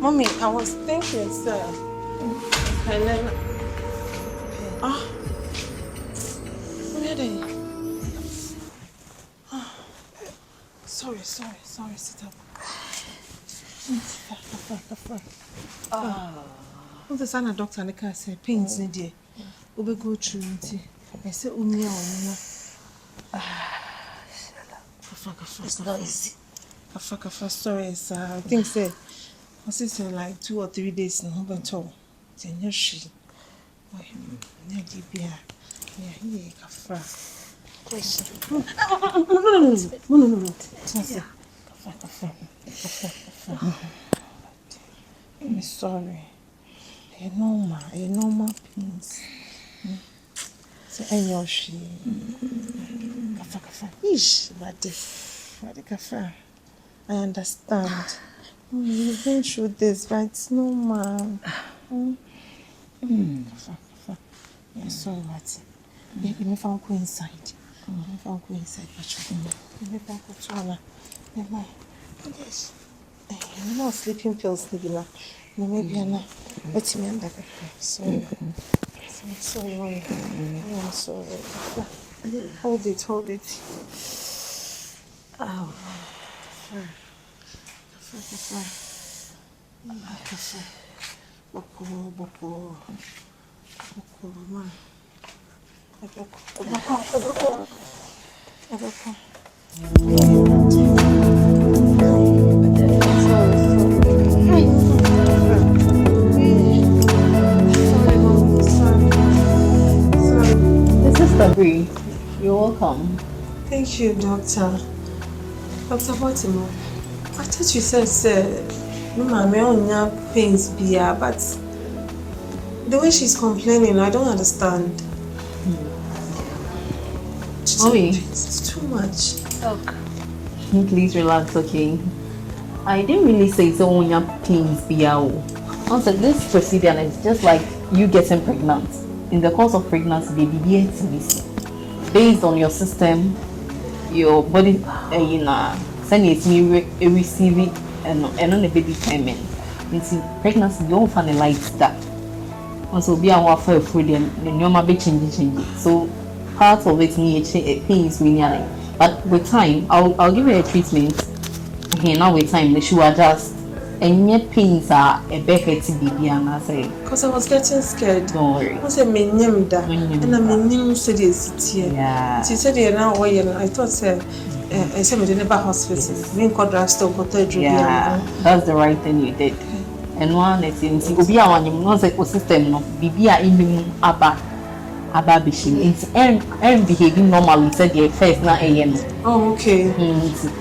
Mommy, I was thinking, sir. I never. Where are they? Sorry, sit up. What's the son of Doctor Nika said? Pains in there. We go through it. I said, It's not easy. Sorry, sir. I think, sir. I said like 2 or 3 days now, but all. Say no she. Why? No Libya. Yeah, Kafra. Please. No. Kafra. I'm sorry. A normal pains. Say any she. Kafra. Ish, but Kafra. I understand. You've been through this, but it's normal. Yeah, sorry, Marty. Let me go inside. Yes. You know, sleeping pills, maybe I'm not. What's me under? Sorry. I'm sorry. I'm sorry. Hold it. This is Fabri. You're welcome. Thank you, Doctor. Dr. Boatemaa, I thought you said, no, my own pains be here, but the way she's complaining, I don't understand. Mommy. It's too much. Look. Please relax, okay? I didn't really say so when your pains be out. Also, this procedure is just like you getting pregnant. In the course of pregnancy, baby gets based on your system, your body, send it me receiving and on the baby payment. In pregnancy, you don't find a light that. Also, be a warfare for them, then you're my big changing. So, part of it pains me nearly. But with time, I'll give you a treatment. Okay, now with time, they should adjust. And your pains are a better to be and I say. Because I was getting scared. Don't worry. I said, my name that. And I name said it's here. Yeah. She said, now, I thought, I said, we didn't buy hospital. Me and Kodra still got a drug. Yeah, that's the right thing you did. And one is in Sibia, one you know, the system of Bibia in Abba Bishing. It's behaving normally, said your face not a. Oh, okay.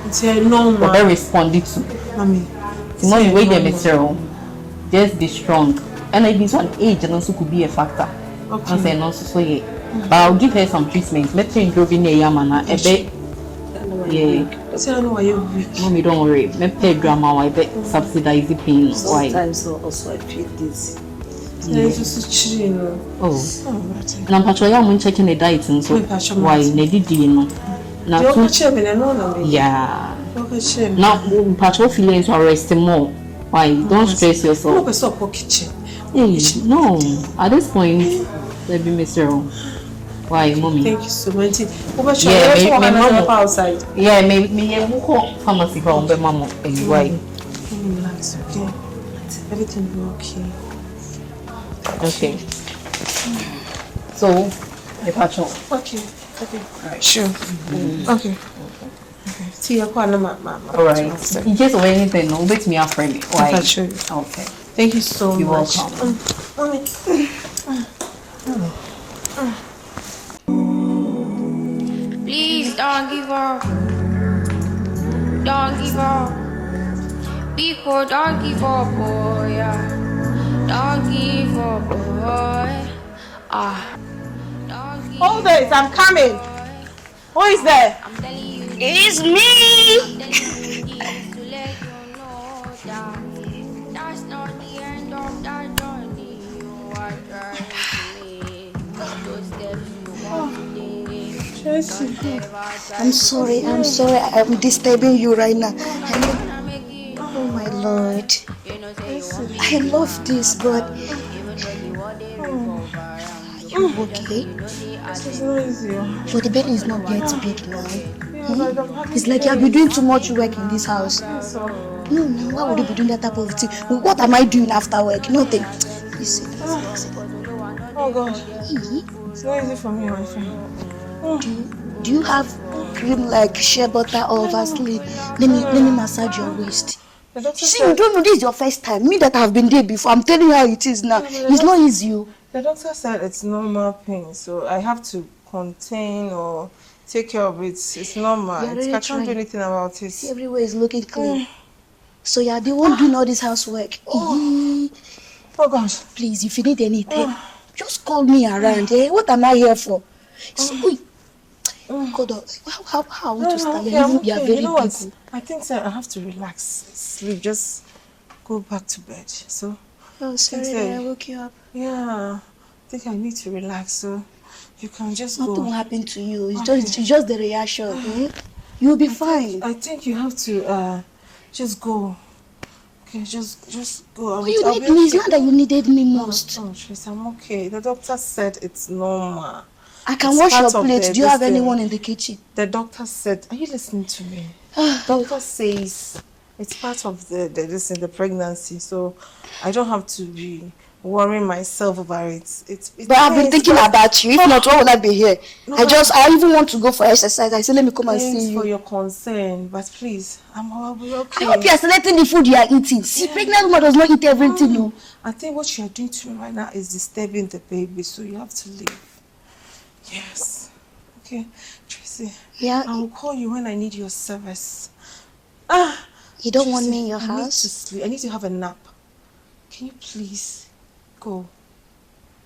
It's a normal. They responded to. Mommy. The more you wait the material, just be strong. And it is one age and also could be a factor. Okay. I say no, so yeah. But I'll give her some treatment. Let's say driving a yamana a bit. Yeah. So I know why you're weak. Mommy, don't worry. Let's pay drama. I bet subsidize the pain. Sometimes also I feel this. It's just chilling. Oh. And I'm actually checking the diet and so why they did you know. Now, yeah. Now, patrol feelings are resting more. Why? Don't stress yourself. No, at this point, let me miss you. Why, mommy? Thank you so much. Yeah, my mom outside. Yeah, me pharmacy from the mama. Why? Relax, okay? Everything will be okay. Okay. So, the patrol. Okay. Alright, sure. Okay. See you mama. Alright. In case of anything, no, wait me a friend. Why? I'll show you. Okay. Thank you so much. You're welcome. Mommy. Please don't give up. Don't give up. Because don't give up, boy. Yeah. Don't give up, boy. Hold it, I'm coming. Who is there? I'm telling you. It's me! To let you know that that's not the end of that journey. You are trying those steps you want to take. I'm sorry, I'm disturbing you right now. Oh my Lord. I love this, but you okay? It's not easy. But the bed is not yet big now. It's like you have been doing too much work in this house. No, why would you be doing that type of thing? What am I doing after work? Nothing. Listen. Oh God. It's not easy for me, my friend. Do you have cream like shea butter or Vaseline? Let me massage your waist. See, you don't know this is your first time. Me that have been there before. I'm telling you how it is now. It's not easy. The doctor said it's normal pain, so I have to contain or take care of it. It's normal. I can't do anything about it. See, everywhere is looking clean. So you're the one doing all this housework. Oh gosh. Please, if you need anything, just call me around. What am I here for? So, God, how would you stand? You are very busy. I think I have to relax, sleep, just go back to bed. So. Oh, sorry, I woke you up. Yeah, I think I need to relax, so you can just go. Nothing will happen to you. It's just the reaction. You'll be fine. I think you have to just go. Okay, just go. You need me. It's not that you needed me most. Oh, Trace, I'm okay. The doctor said it's normal. I can wash your plate. Do you have anyone in the kitchen? The doctor said, are you listening to me? Doctor says it's part of the pregnancy, so I don't have to be worrying myself over it. But I've been thinking about you. If not, why would I be here? No, I even want to go for exercise. I said, let me come and see you. Thanks for your concern, but please, I'll be okay. I hope you are selecting the food you are eating. See, pregnant woman does not eat everything. No. I think what you are doing to me right now is disturbing the baby, so you have to leave. Yes. Okay, Tracy. Yeah. I will call you when I need your service. You don't want me in your house? I need to sleep. I need to have a nap. Can you please go?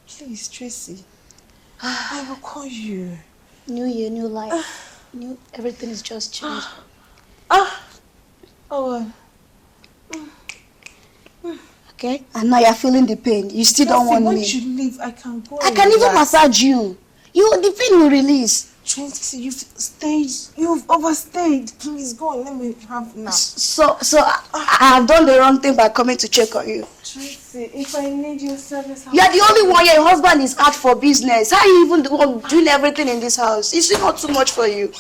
Please, Tracy. I will call you. New year, new life. Everything is just changed. Okay? And now you're feeling the pain. You still don't want me. Once you leave, I can go. I can even massage you. The pain will release. Tracy, you've overstayed. Please go and let me have nap. So I have done the wrong thing by coming to check on you. Tracy, if I need your service, you are the only one. Your husband is out for business. How are you even the one doing everything in this house? Is it not too much for you?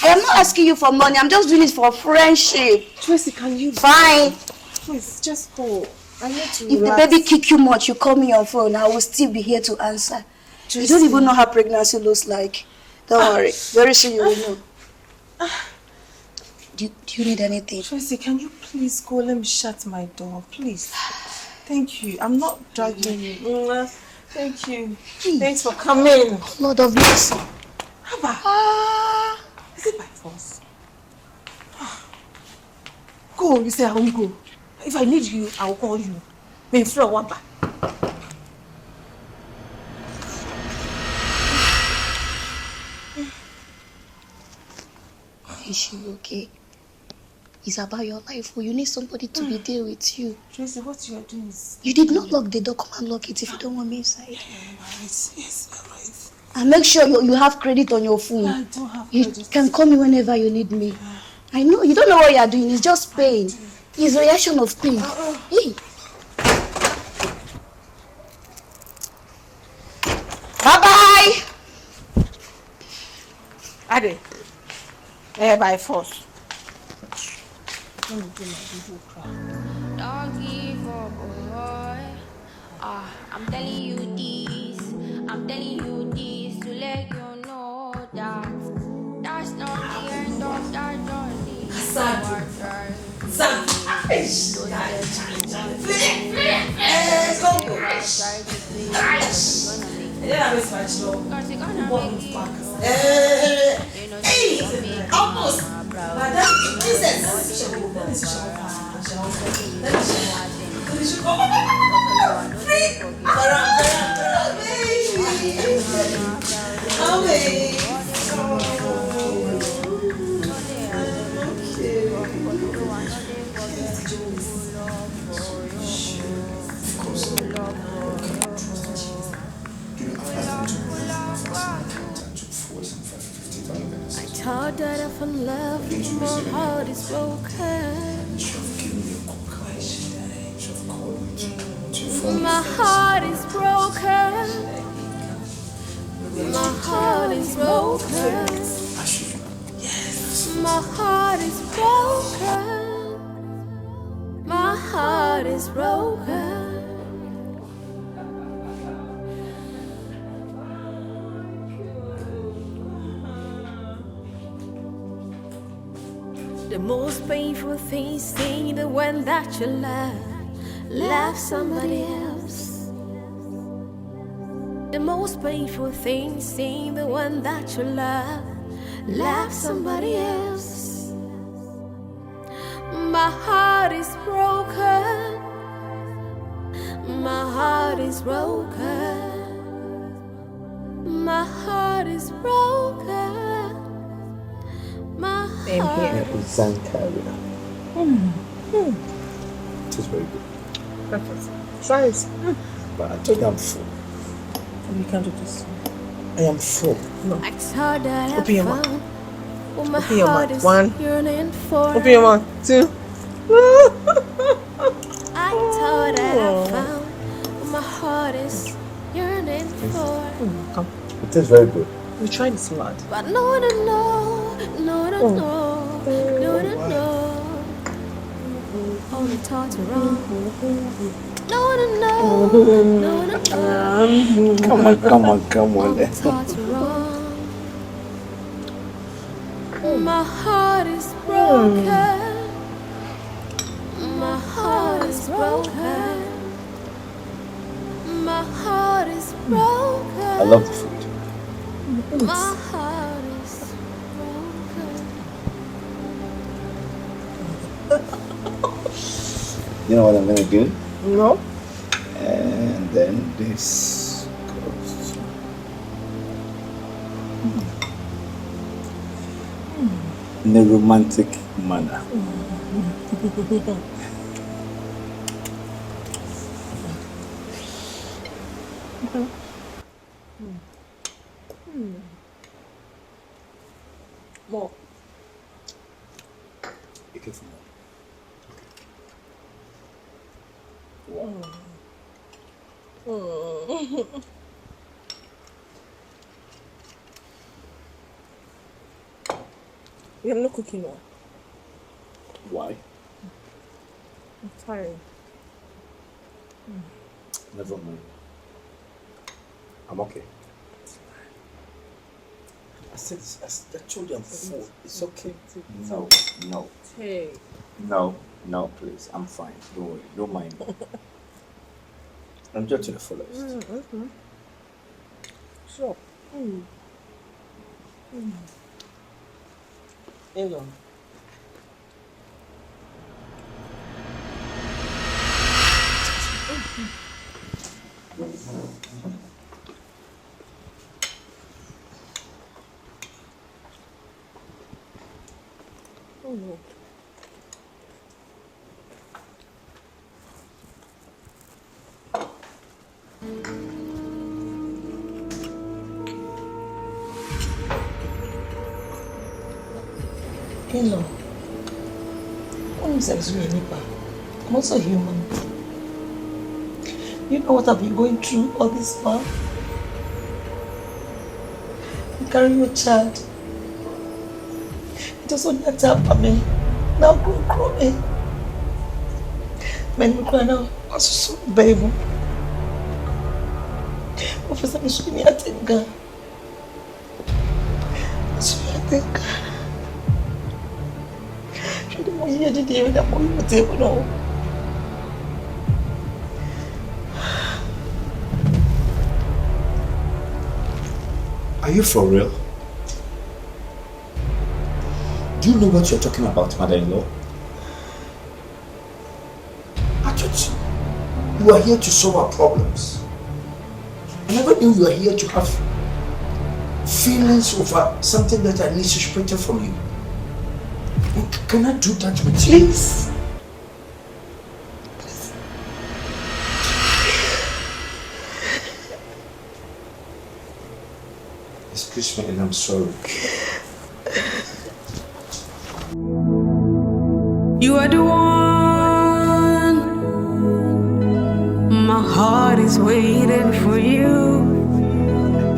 I am not asking you for money. I'm just doing it for friendship. Tracy, can you? Fine. Please, just go. I need to If relax. The baby kick you much, you call me on phone. I will still be here to answer. Tracy. You don't even know how pregnancy looks like. Don't worry. Very soon you will know. Do you need anything? Tracy, can you please go? Let me shut my door, please. Thank you. I'm not dragging you. Thank you. Thanks for coming. Lord of mercy. Is it by force? Go. You say I won't go. If I need you, I will call you. Maybe throw one back. Is she okay? It's about your life. You need somebody to be there with you. Tracy, what you are doing is... You did not lock the door. Come and lock it if you don't want me inside. Yes, you're right. And make sure you have credit on your phone. I don't have credit. You can call me whenever you need me. I know. You don't know what you are doing. It's just pain. It's a reaction of pain. Hey. Bye-bye. Ade. By force. Don't give up, boy. I'm telling you this. I'm telling you this to let you know that that's not the end of that journey. Almost. Madam, Jesus. I thought that I found love, my heart is broken. My heart is broken. My heart is broken. My heart is broken. My heart is broken. The most painful thing is seeing the one that you love somebody else. The most painful thing is seeing the one that you love somebody else. My heart is broken. My heart is broken. My heart is broken. My heart is Zankaria. It is very good. Perfect. Try it. But I told you I'm full. You can't do this. I am full. No. I thought that Open your I mouth. found what my Open your heart mouth. is One. yearning for. Open your mouth. Two. I thought that I found what my heart is yearning for. Come. It is very good. We tried this lad. But no, no, no, no, no, no, no, no, no. Only thoughts are wrong. No, no, no, no, no, no. Come on. Only thoughts are wrong. My heart is broken. My heart is broken. My heart is broken. I love the food. My heart is broken. You know what I'm gonna do? No. And then this goes in a romantic manner. More. Be careful. Wow. I'm not cooking now. Why? I'm tired. Never mind. I'm okay. I told you I'm full. It's okay. No. Hey. No, please. I'm fine. Don't worry. Don't mind me. Enjoy to the fullest. Sure. Hello. Oh no. Hello. When you say excuse pa, I'm also human. You know what I've been going through all this while? You carry your child. It was only a tap for me. Now grow me. Men we cry now. I was so baby. Officer, I'm so I think. So I think. Are you for real? Do you know what you're talking about, mother-in-law? I thought you were here to solve our problems. I never knew you were here to have feelings over something that I need to separate from you. Can I do that with you? Please. Excuse me, and I'm sorry. You are the one. My heart is waiting for you.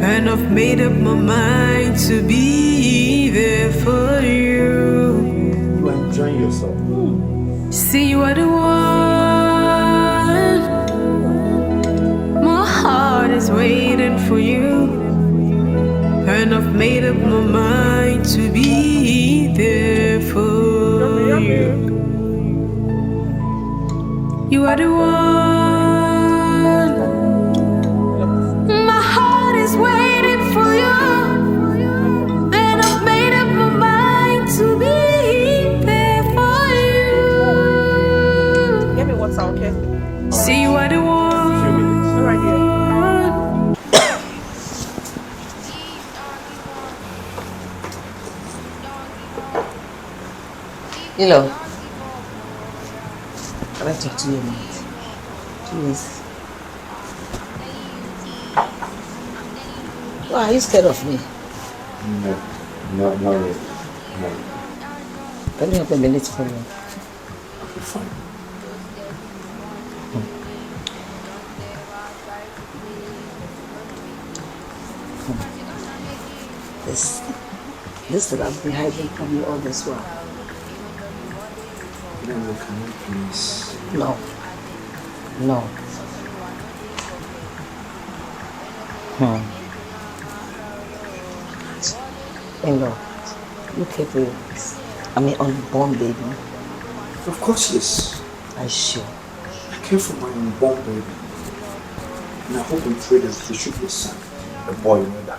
And I've made up my mind to be there for you. You are enjoying yourself. See, you are the one. My heart is waiting for you. And I've made up my mind to be there for you. You are the one. My heart is waiting for you. And I've made up my mind to be there for you. Get me water, okay? See, you are the one. All right, dear. Hello. Can I talk to you a minute? Please. Why are you scared of me? No, not really. No. Can you help a minute for me? Okay, fine. This that I've been hiding from you all this while. No, can you please? No. No. No. Look at this. I'm an unborn baby. Of course, yes. I sure. I care for my unborn baby. And I hope and pray that there should be a son, a boy rather.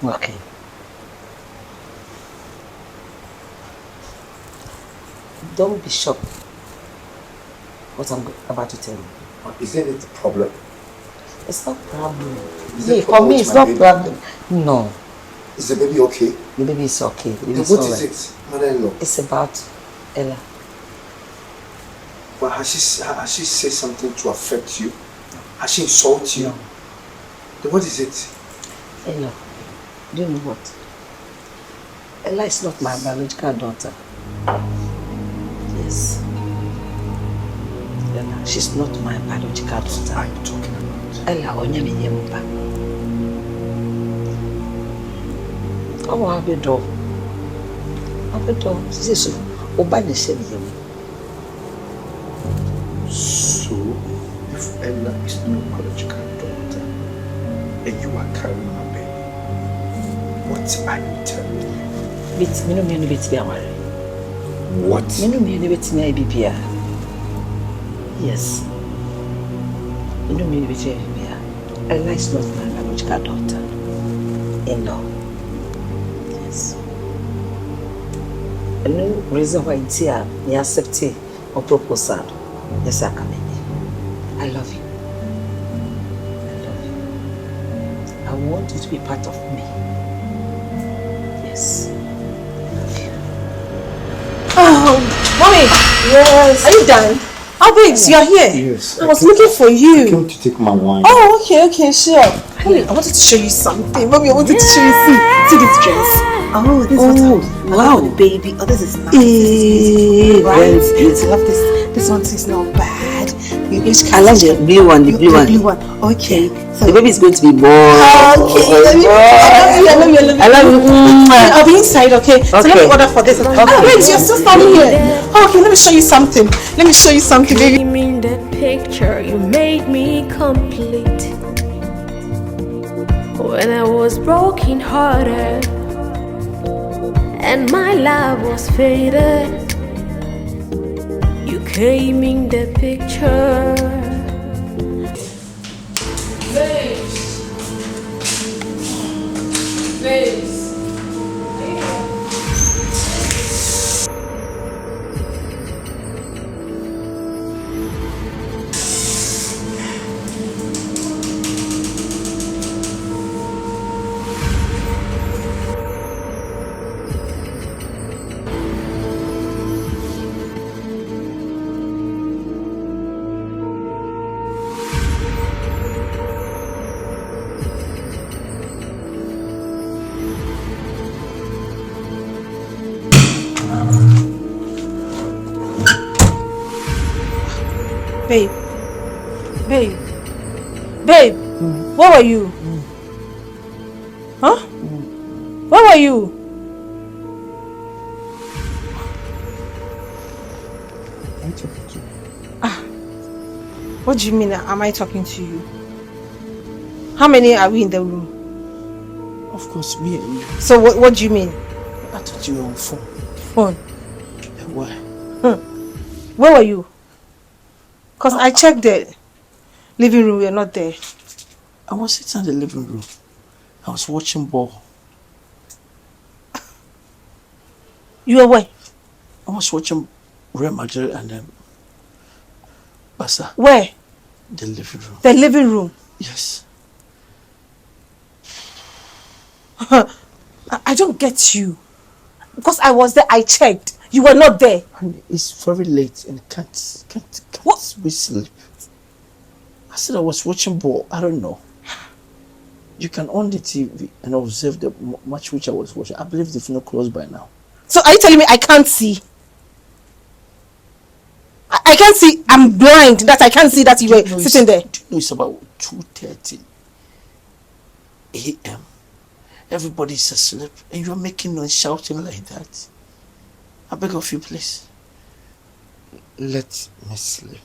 Okay. Don't be shocked what I'm about to tell you. Is there any problem? It's not a problem. Yeah, for me, it's not a problem. No. Is the baby okay? The baby is okay. The baby is what all is right. it, mother-in-law? It's about Ella. Well, has she said something to affect you? Has she insulted you? No. Then what is it? Ella, do you know what? Ella is not my biological daughter. Yes. Ella, she's not my biological daughter. What are you talking about? Ella, onyame yemba. Oh, Abedo. Abedo, this is Obani said him. So, if Ella is not your biological daughter and you are carrying her baby, what are you telling me? What? Yes. Ella is not my biological daughter. No. Yes. And no reason why it's here, you accept it or proposal. Yes, I come in. I love you. I love you. I want you to be part of me. Yes. I love you. Oh, Mommy! Yes. Are you done? Oh, babes, you're here. Yes. I was looking for you. I came to take my wine. Oh, okay, sure. Mommy, I wanted to show you something. Mommy, I wanted to show you. See this dress. Oh, this is what wow. The baby. Oh, this is nice. Right? I love this. This one is not bad. I love the blue one. The blue one. Okay. So the baby is going to be born. Okay. I love you. I'll be inside, okay? So let me order for this. Okay. Oh, wait, you're still standing here. Okay, let me show you something. Baby. In that picture, you made me complete. When I was broken hearted and my love was faded, you came in the picture. Babes. Babe, where were you? Huh? Where were you? I'm talking to you. What do you mean, am I talking to you? How many are we in the room? Of course, me and you. So what do you mean? I thought you were on phone. Phone? Why? Where were you? Because I checked the living room, you're not there. I was sitting in the living room. I was watching ball. You were where? I was watching Real Madrid and Barca. Where? The living room. The living room? Yes. I don't get you. Because I was there, I checked. You were not there. And it's very late and can't What? we sleep. I said I was watching ball. I don't know. You can on the TV and observe the match which I was watching. I believe they've not closed by now. So are you telling me I can't see? I can't see. I'm blind that I can't see that you were sitting there. Do you know it's about 2:30 a.m. Everybody's asleep and you're making noise, shouting like that. I beg of you, please. Let me sleep.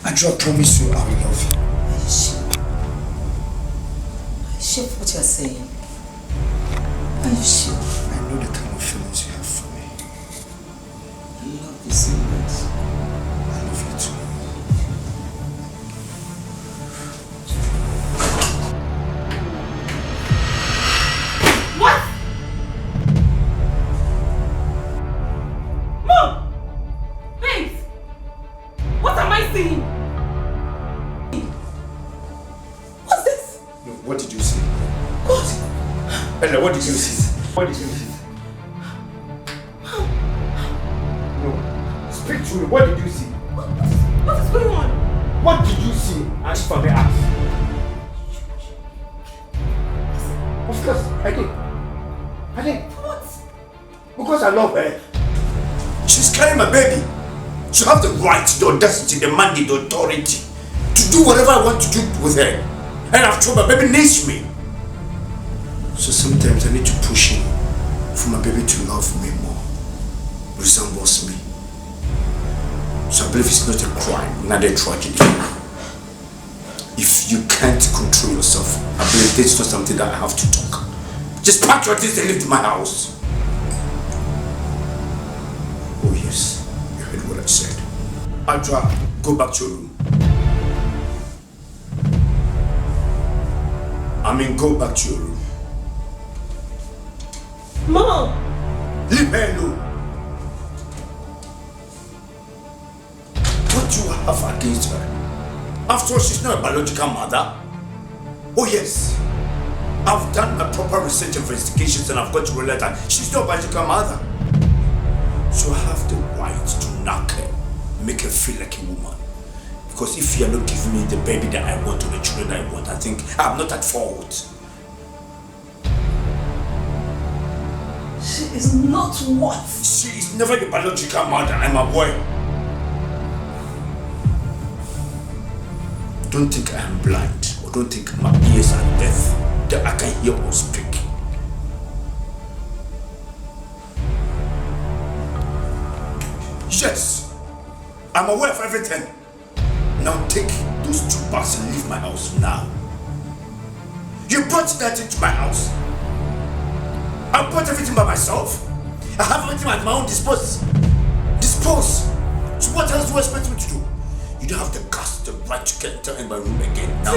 Adjoa, I promise you I will love you. Are you sure? Are you sure of what you're saying? Are you sure? I know the kind of feelings you have for me. I love you so much. I love you too. What? Mom! Babes! What am I seeing? What's this? No, what did you see? What? Ella, what did you see? What did you see? No, speak to me. What did you see? What is going on? What did you see? And if I may ask? Of course, I did. I did. What? Because I love her. She's carrying my baby. She have the right, the audacity, the mandate, the authority to do whatever I want to do with her. And after all, my baby needs me. So sometimes I need to push him for my baby to love me more, resembles me. So I believe it's not a crime, not a tragedy. If you can't control yourself, I believe this is not something that I have to talk. Just pack your things and leave to my house. Oh yes, you heard what I said. Adjoa, go back to your room. Go back to your room. Mom! Leave her alone. What do you have against her? After all, she's not a biological mother. Oh yes, I've done my proper research investigations and I've got to realize that she's not a biological mother. So I have the right to knock her, make her feel like a woman. Because if you're not giving me the baby that I want or the children I want, I think I'm not at fault. She is not what? She is never the biological mother, I'm a boy. Don't think I am blind, or don't think my ears are deaf, that I can hear or speak. Yes, I'm aware of everything. Now take those 2 bags and leave my house now. You brought that into my house. I bought everything by myself. I have everything at my own disposal. So what else do you expect me to do? You don't have the guts, the right to enter in my room again now.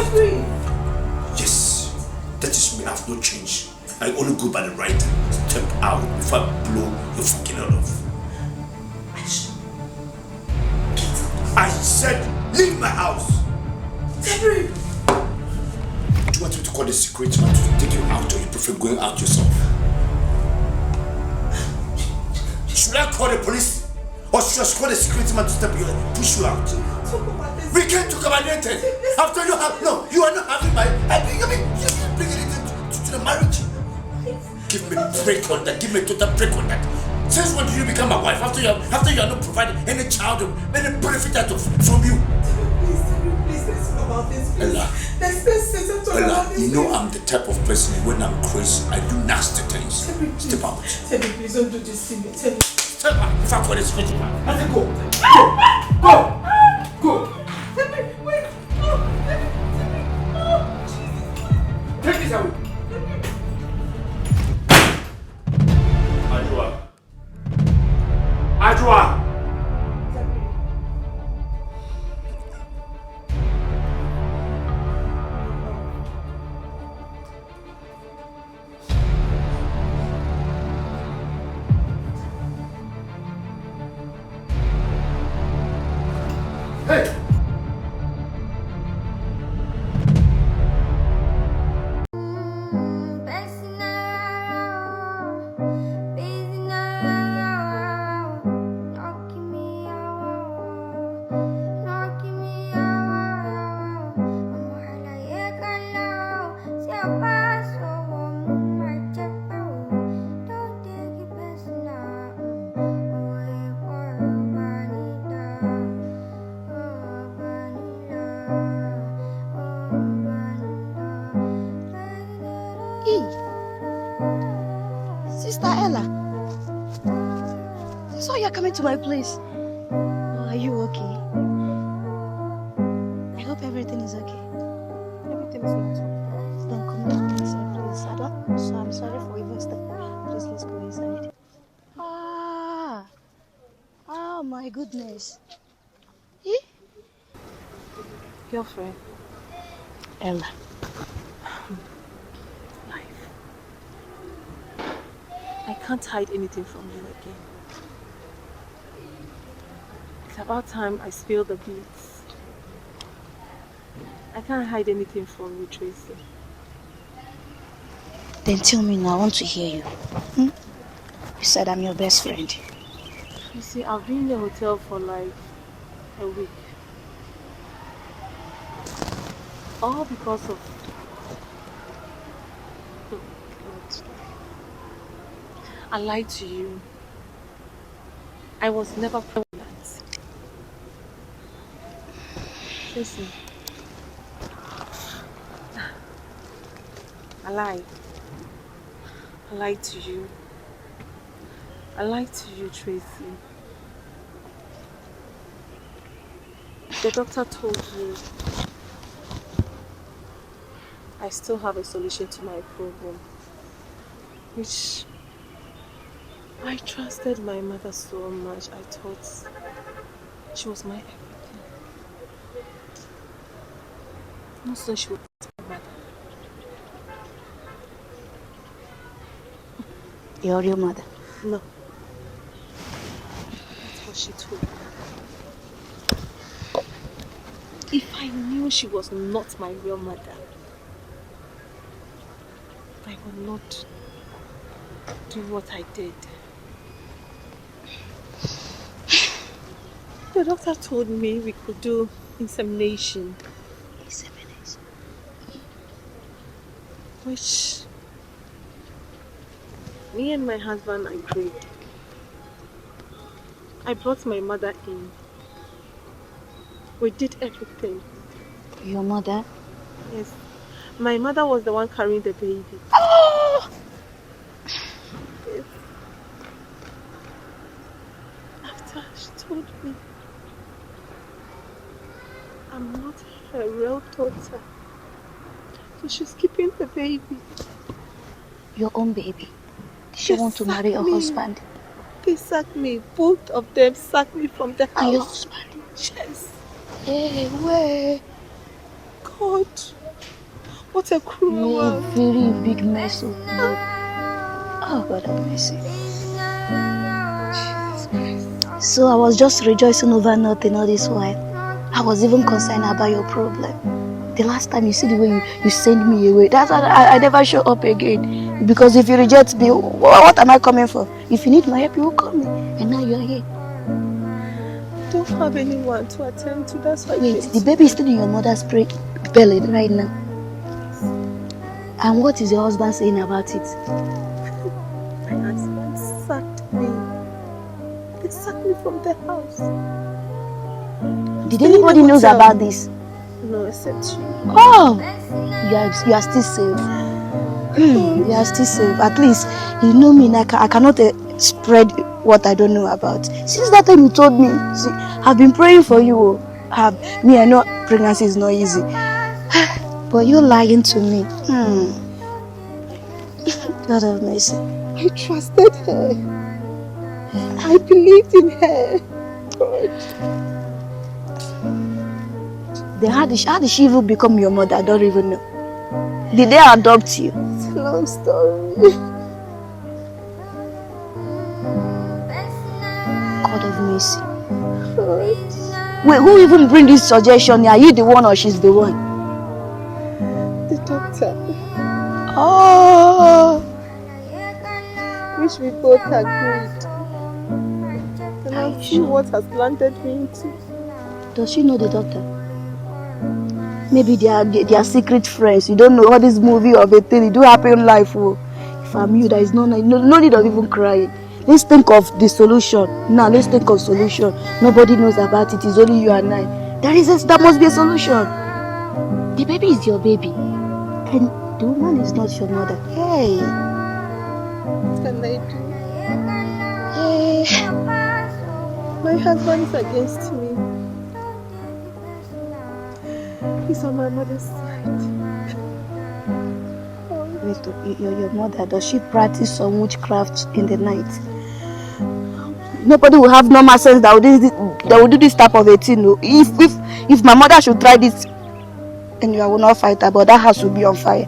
Yes, that is me. I have no change. I only go by the right. Step out before I blow your fucking head off. I said, leave my house. Deborah! Do you want me to call the security man to take you out, or you prefer going out yourself? Should I call the police? Or should I call the security man to step you and push you out? We can't talk about anything. After you have, no, you are not having my, you bring it to the marriage. Give me break on that, give me total break on that. Since when did you become my wife? After you are not providing any child, any benefit out of from you? Please, let's talk about this, please. Ella, Let's talk about this. you know I'm the type of person when I'm crazy, I do nasty things. Step out. Teddy, please don't do this to me. Teddy. Step out. If I call the security man, I say go. Go. Teddy, wait. Oh, Teddy. Sister Ella. So you're coming to my place. Oh, are you okay? I hope everything is okay. Everything is not okay. Don't come down inside, please. So I'm sorry for even stepping. Please, let's go inside. Oh my goodness. Eh? Girlfriend. Ella. Life. I can't hide anything from you again. It's about time I spill the beans. I can't hide anything from you, Tracy. Then tell me now, I want to hear you. You said I'm your best friend. You see, I've been in the hotel for like a week. All because of... Oh, God. I lied to you. I was never pregnant. Tracy. I lied. I lied to you. I lied to you, Tracy. The doctor told you I still have a solution to my problem, which I trusted my mother so much. I thought she was my everything. Not so she was my mother. You're your mother? No. That's what she told me. If I knew she was not my real mother, I would not do what I did. The doctor told me we could do insemination. Insemination? Which me and my husband agreed. I brought my mother in. We did everything. Your mother? Yes. My mother was the one carrying the baby. Oh! Yes. After she told me I'm not her real daughter. So she's keeping the baby. Your own baby? Did she want to marry your husband? They sacked me. Both of them sacked me from the house. And your husband? Yes. Hey, where? God. What a cruel world. A very big mess. Oh, God have mercy. So I was just rejoicing over nothing all this while. I was even concerned about your problem. The last time you see the way you send me away, that's why I never show up again. Because if you reject me, what am I coming for? If you need my help, you will call me. And now you're here. I don't have anyone to attend to, that's why. Wait, the baby is still in your mother's belly right now. And what is your husband saying about it? My husband sacked me. They sacked me from the house. Did anybody knows about this? No, except you. Oh! You are still safe. You are still safe. At least, you know me, I cannot spread what I don't know about. Since that time you told me, see, I've been praying for you. I know pregnancy is not easy. But you're lying to me. God have mercy. I trusted her. I believed in her. God. Then how did she even become your mother? I don't even know. Did they adopt you? It's a long story. God of mercy. God. Wait, who even bring this suggestion? Are you the one or she's the one? The doctor. Oh! Which we both agreed. And I see what has landed me into. Does she know the doctor? Maybe they are secret friends. You don't know all this movie of a thing. It do happen in life. Oh. If I'm you, there is no need of even crying. Let's think of the solution. Now let's think of solution. Nobody knows about it. It's only you and I. There must be a solution. The baby is your baby. And the woman is not your mother. Hey. What can I do? My husband's against me. He's on my mother's side. Wait, your mother, does she practice some witchcraft in the night? Nobody will have normal sense that will do this type of a thing. No. If my mother should try this, and I will not fight her, but that house will be on fire.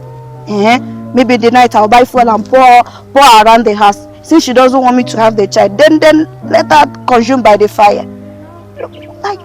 Maybe the night I'll buy fuel and pour around the house. Since she doesn't want me to have the child, then let her consume by the fire. Like,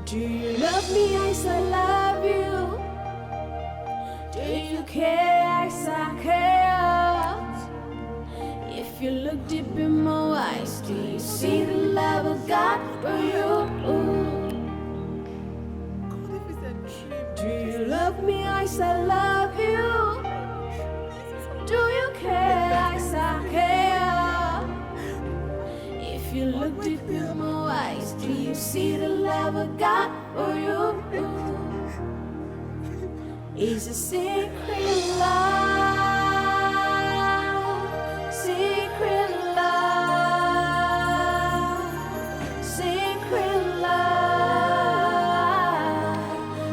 Do you love me as I love you? Do you care as I care? If you look deep in my eyes, do you see the love I got for you? Do you love me as I love you? Do you care as I care? If you look deep in my eyes, do you see the love I got for you? It's a secret love, secret love, secret love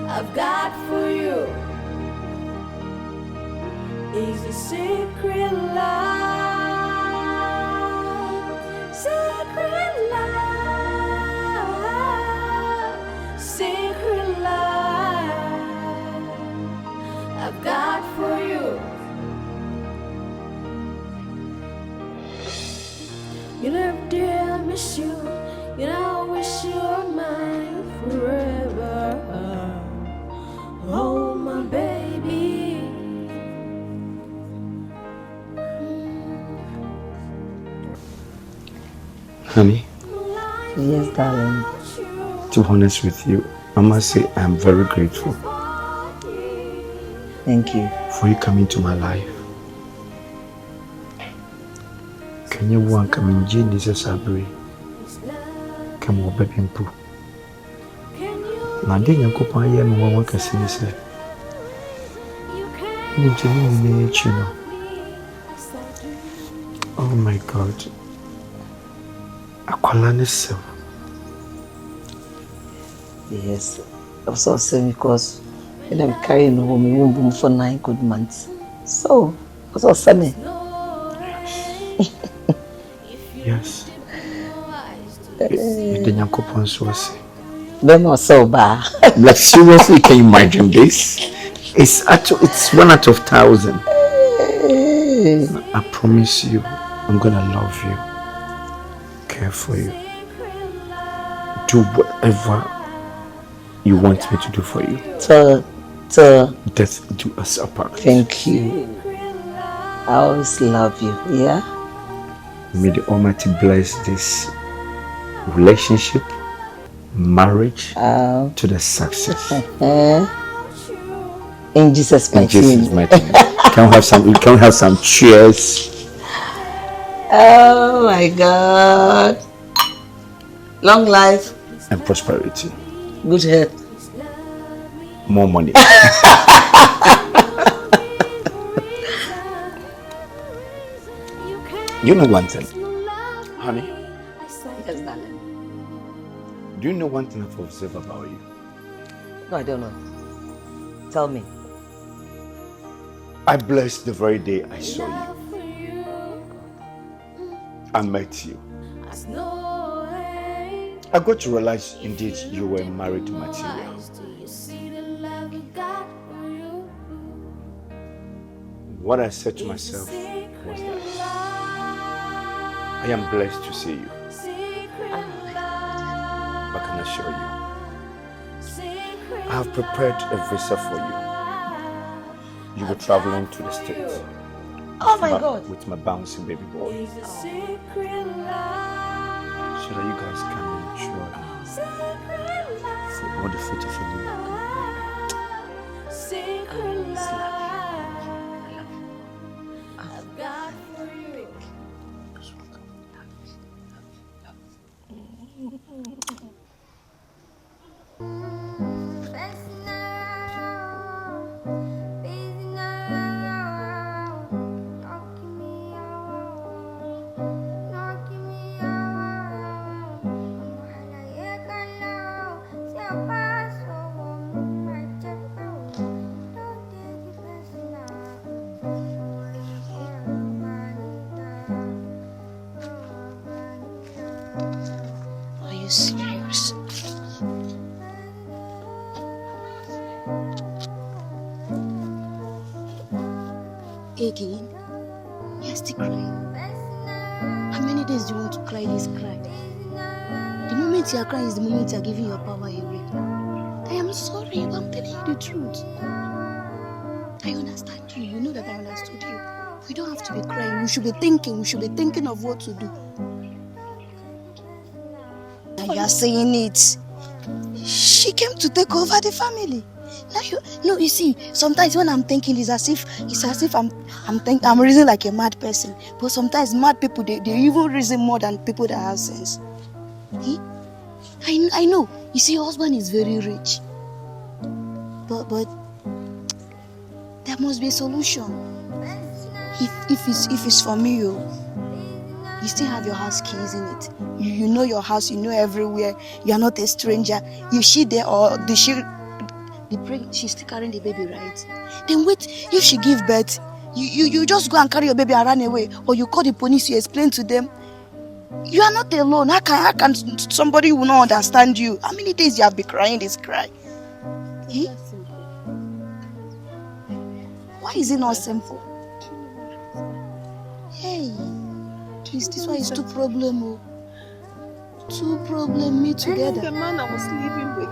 I've got for you. It's a secret love, secret love, secret love I've got for you. You know, dear, I miss you. You know, I wish you were mine forever. Oh, my baby. Honey, Yes, darling. to be honest with you, I must say I'm very grateful Thank you. for you coming to my life. Can you want come in Jesus Abri? Come on, baby, and poo. Now, then, you go by here and one can see this. Oh my God. Aqualanis. Yes. I was also because when I'm carrying home, we won't boom for 9 good months. So, I was also saying. Yes. You didn't go on so. Then not so bad. Like seriously, can you imagine this? It's 1 out of 1,000. I promise you, I'm gonna love you, care for you, do whatever you want me to do for you. Death do us apart. Thank you. I always love you. Yeah. May the Almighty bless this relationship, marriage to the success. In Jesus' mighty name. Can we have some cheers? Oh my God. Long life and prosperity. Good health. More money. You know one thing, honey? Yes, darling. Do you know one thing I've observed about you? No, I don't know. Tell me. I blessed the very day I saw you. I met you. I got to realize indeed you were married material. What I said to myself was that I am blessed to see you. I can assure you, I have prepared a visa for you. You were traveling to the States. Oh my God. With my bouncing baby boy. So that you guys can enjoy all the food of you. Again? You're still crying. How many days do you want to cry this cry? The moment you are crying is the moment you are giving your power away. I am sorry, but I'm telling you the truth. I understand you. You know that I understood you. We don't have to be crying. We should be thinking. We should be thinking of what to do. And you are saying it. She came to take over the family. Now you see, sometimes when I'm thinking, it's as if I'm reasoning like a mad person. But sometimes mad people they even reason more than people that have sense. I know. You see, your husband is very rich, but there must be a solution. If it's for me, you still have your house keys in it. You know your house. You know everywhere. You are not a stranger. Is she there or did she? She's still carrying the baby, right? Then wait, if she give birth, you just go and carry your baby and run away, or you call the police, you explain to them. You are not alone. How can somebody who will not understand you? How many days you have been crying this cry? Why is it not simple? Hey, this one is two problem. Two problem me together. The man I was living with.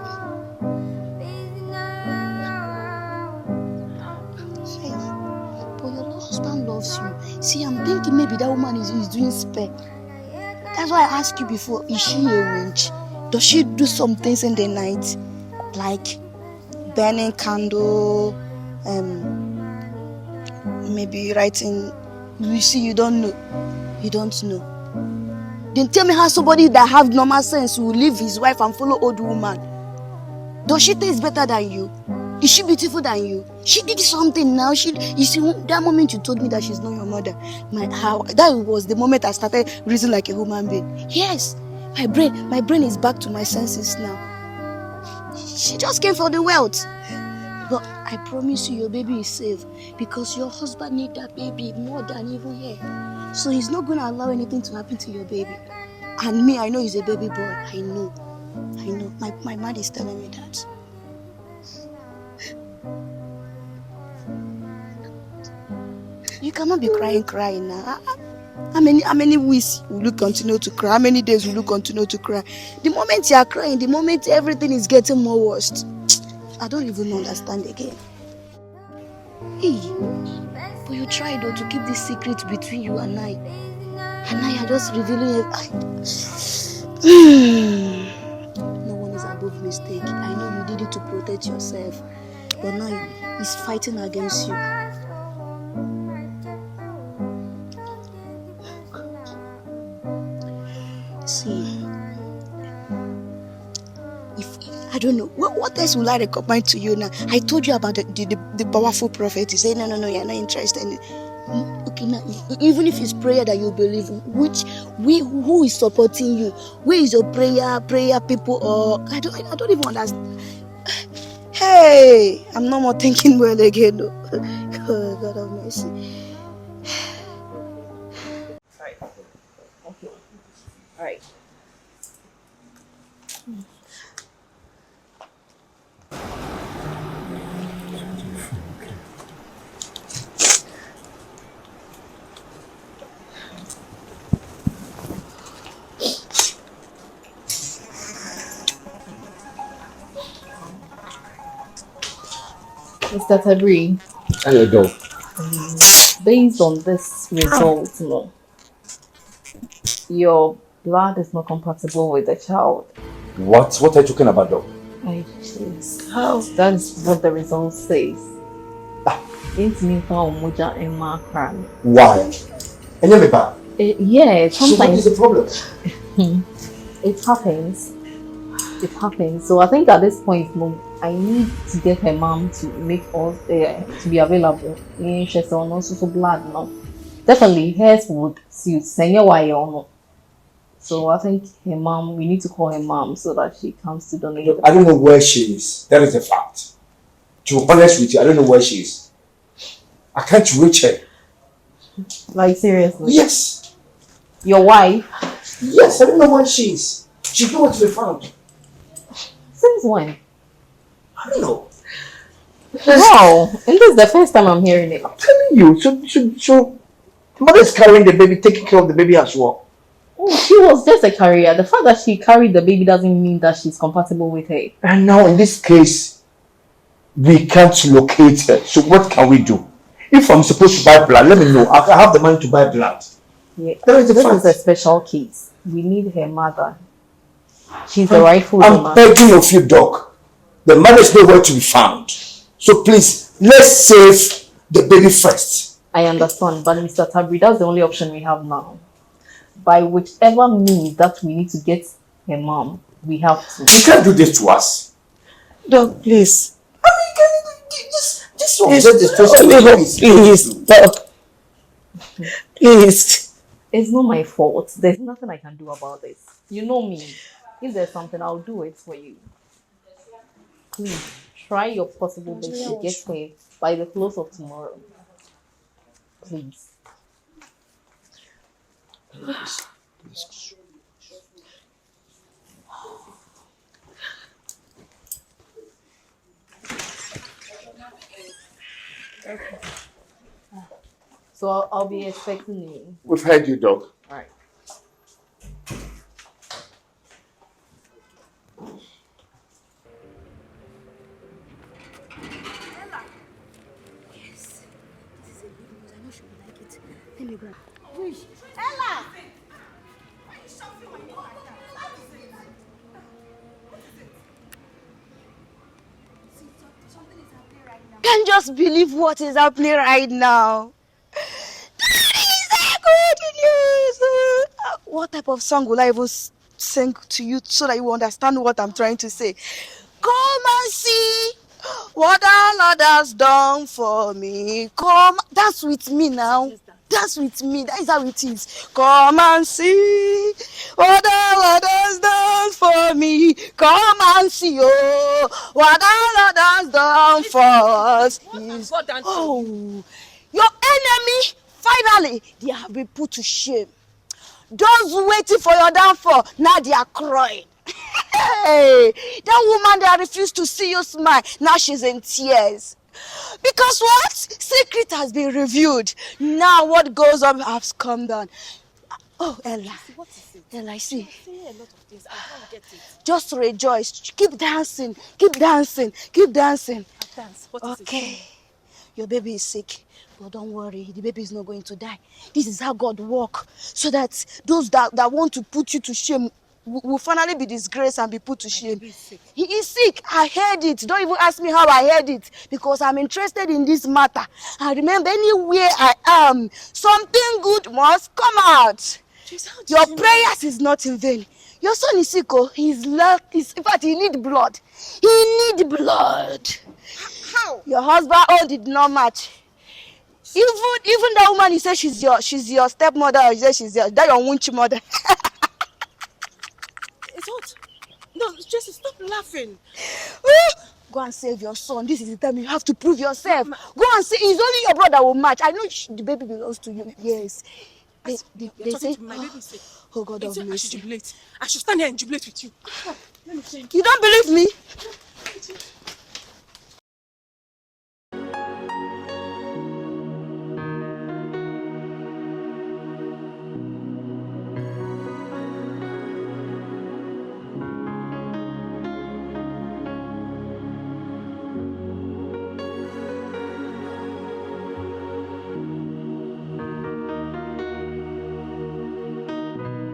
Husband loves you. See, I'm thinking maybe that woman is doing spare. That's why I asked you before, is she a witch? Does she do some things in the night? Like burning candle, maybe writing. You see, you don't know. You don't know. Then tell me how somebody that have normal sense will leave his wife and follow old woman. Does she taste better than you? Is she beautiful than you? She did something now. You see, that moment you told me that she's not your mother, that was the moment I started reasoning like a human being. Yes, My brain is back to my senses now. She just came for the wealth. But I promise you, your baby is safe because your husband needs that baby more than even here. So he's not going to allow anything to happen to your baby. And me, I know he's a baby boy. I know. My mind is telling me that. You cannot be crying now. How many weeks will you continue to cry? How many days will you continue to cry? The moment you are crying, the moment everything is getting more worse, I don't even understand again. Hey, but you try though to keep this secret between you and I. And now you're just revealing it. No one is above mistake. I know you did it to protect yourself. But now he's fighting against you. See, I don't know. What else will I recommend to you now? I told you about the powerful prophet. You say, no, you're not interested in it. Okay, now, even if it's prayer that you believe in, who is supporting you? Where is your prayer people? Or I don't even understand. Hey, I'm no more thinking well again. Oh, God have mercy. Right. Okay. All right. Mr. Tabri. Hello, dog. Based on this result, your blood is not compatible with the child. What? What are you talking about, dog? How? That is what the result says. Why? Yeah, sometimes. So what is the problem? It happens. It happens. So I think at this point, I need to get her mom to make us to be available. She's on also blood now. Definitely, hers would suit. So I think her mom. We need to call her mom so that she comes to donate. Look, I don't know where she is. That is a fact. To be honest with you, I don't know where she is. I can't reach her. Like seriously? Yes. Your wife? Yes, I don't know where she is. She's nowhere to be found. Since when? I don't know. Wow, and this is the first time I'm hearing it. I'm telling you. So mother is carrying the baby, taking care of the baby as well. Oh, she was just a carrier. The fact that she carried the baby doesn't mean that she's compatible with her. And now in this case, we can't locate her. So what can we do? If I'm supposed to buy blood, let me know. I have the money to buy blood. Yeah. This is a special case. We need her mother. She's the rightful I'm owner. begging of you, Doc. The mother is nowhere to be found. So please, let's save the baby first. I understand, but Mr. Tabri, that's the only option we have now. By whichever means that we need to get her mom, we have to. You can't do this to us. Doc, please. I mean, can you please, Doc. Please. It's not my fault. There's nothing I can do about this. You know me. If there's something, I'll do it for you. Please, try your possible best to get her by the close of tomorrow. Please. Okay. So I'll be expecting you. We've heard you, Doc. All right. Yes. This is a good news. I know she will like it. Let me grab. Ella! Why are you shouting my name like that? What is it? Something is happening right now. Can't just believe what is happening right now. That is a good news. What type of song will I even sing to you so that you will understand what I'm trying to say? Come and see what the Lord has done for me. Come, dance with me now. Dance with me. That is how it is. Come and see what the Lord has me. Come and see, oh, what our Lord has done for us. Oh, your enemy, finally, they have been put to shame. Those waiting for your downfall, now they are crying. Hey, that woman that refused to see you smile, now she's in tears. Because what? Secret has been revealed. Now what goes on has come down. Oh, Ella. What is it? Ella, I see. You're saying a lot of things. I don't get it. Just rejoice. Keep dancing. Keep dancing. Keep dancing. I'll dance. What is it? Okay. Your baby is sick. But don't worry, the baby is not going to die. This is how God works. So that those that want to put you to shame will finally be disgraced and be put to shame. He is sick. I heard it. Don't even ask me how I heard it. Because I'm interested in this matter. And remember, anywhere I am, something good must come out. Your prayers is not in vain. Your son is sick. Oh, in fact, he needs blood. He needs blood. How? Your husband did not match. Even that woman, you say she's your stepmother, or you say she's your wunchi mother. It's what? No, Jesse, stop laughing. Go and save your son. This is the time you have to prove yourself. Go and say it's only your brother will match. I know the baby belongs to you. Yes. They say, my baby is sick. Oh God of mercy. I should stand here and jubilate with you. You don't believe me?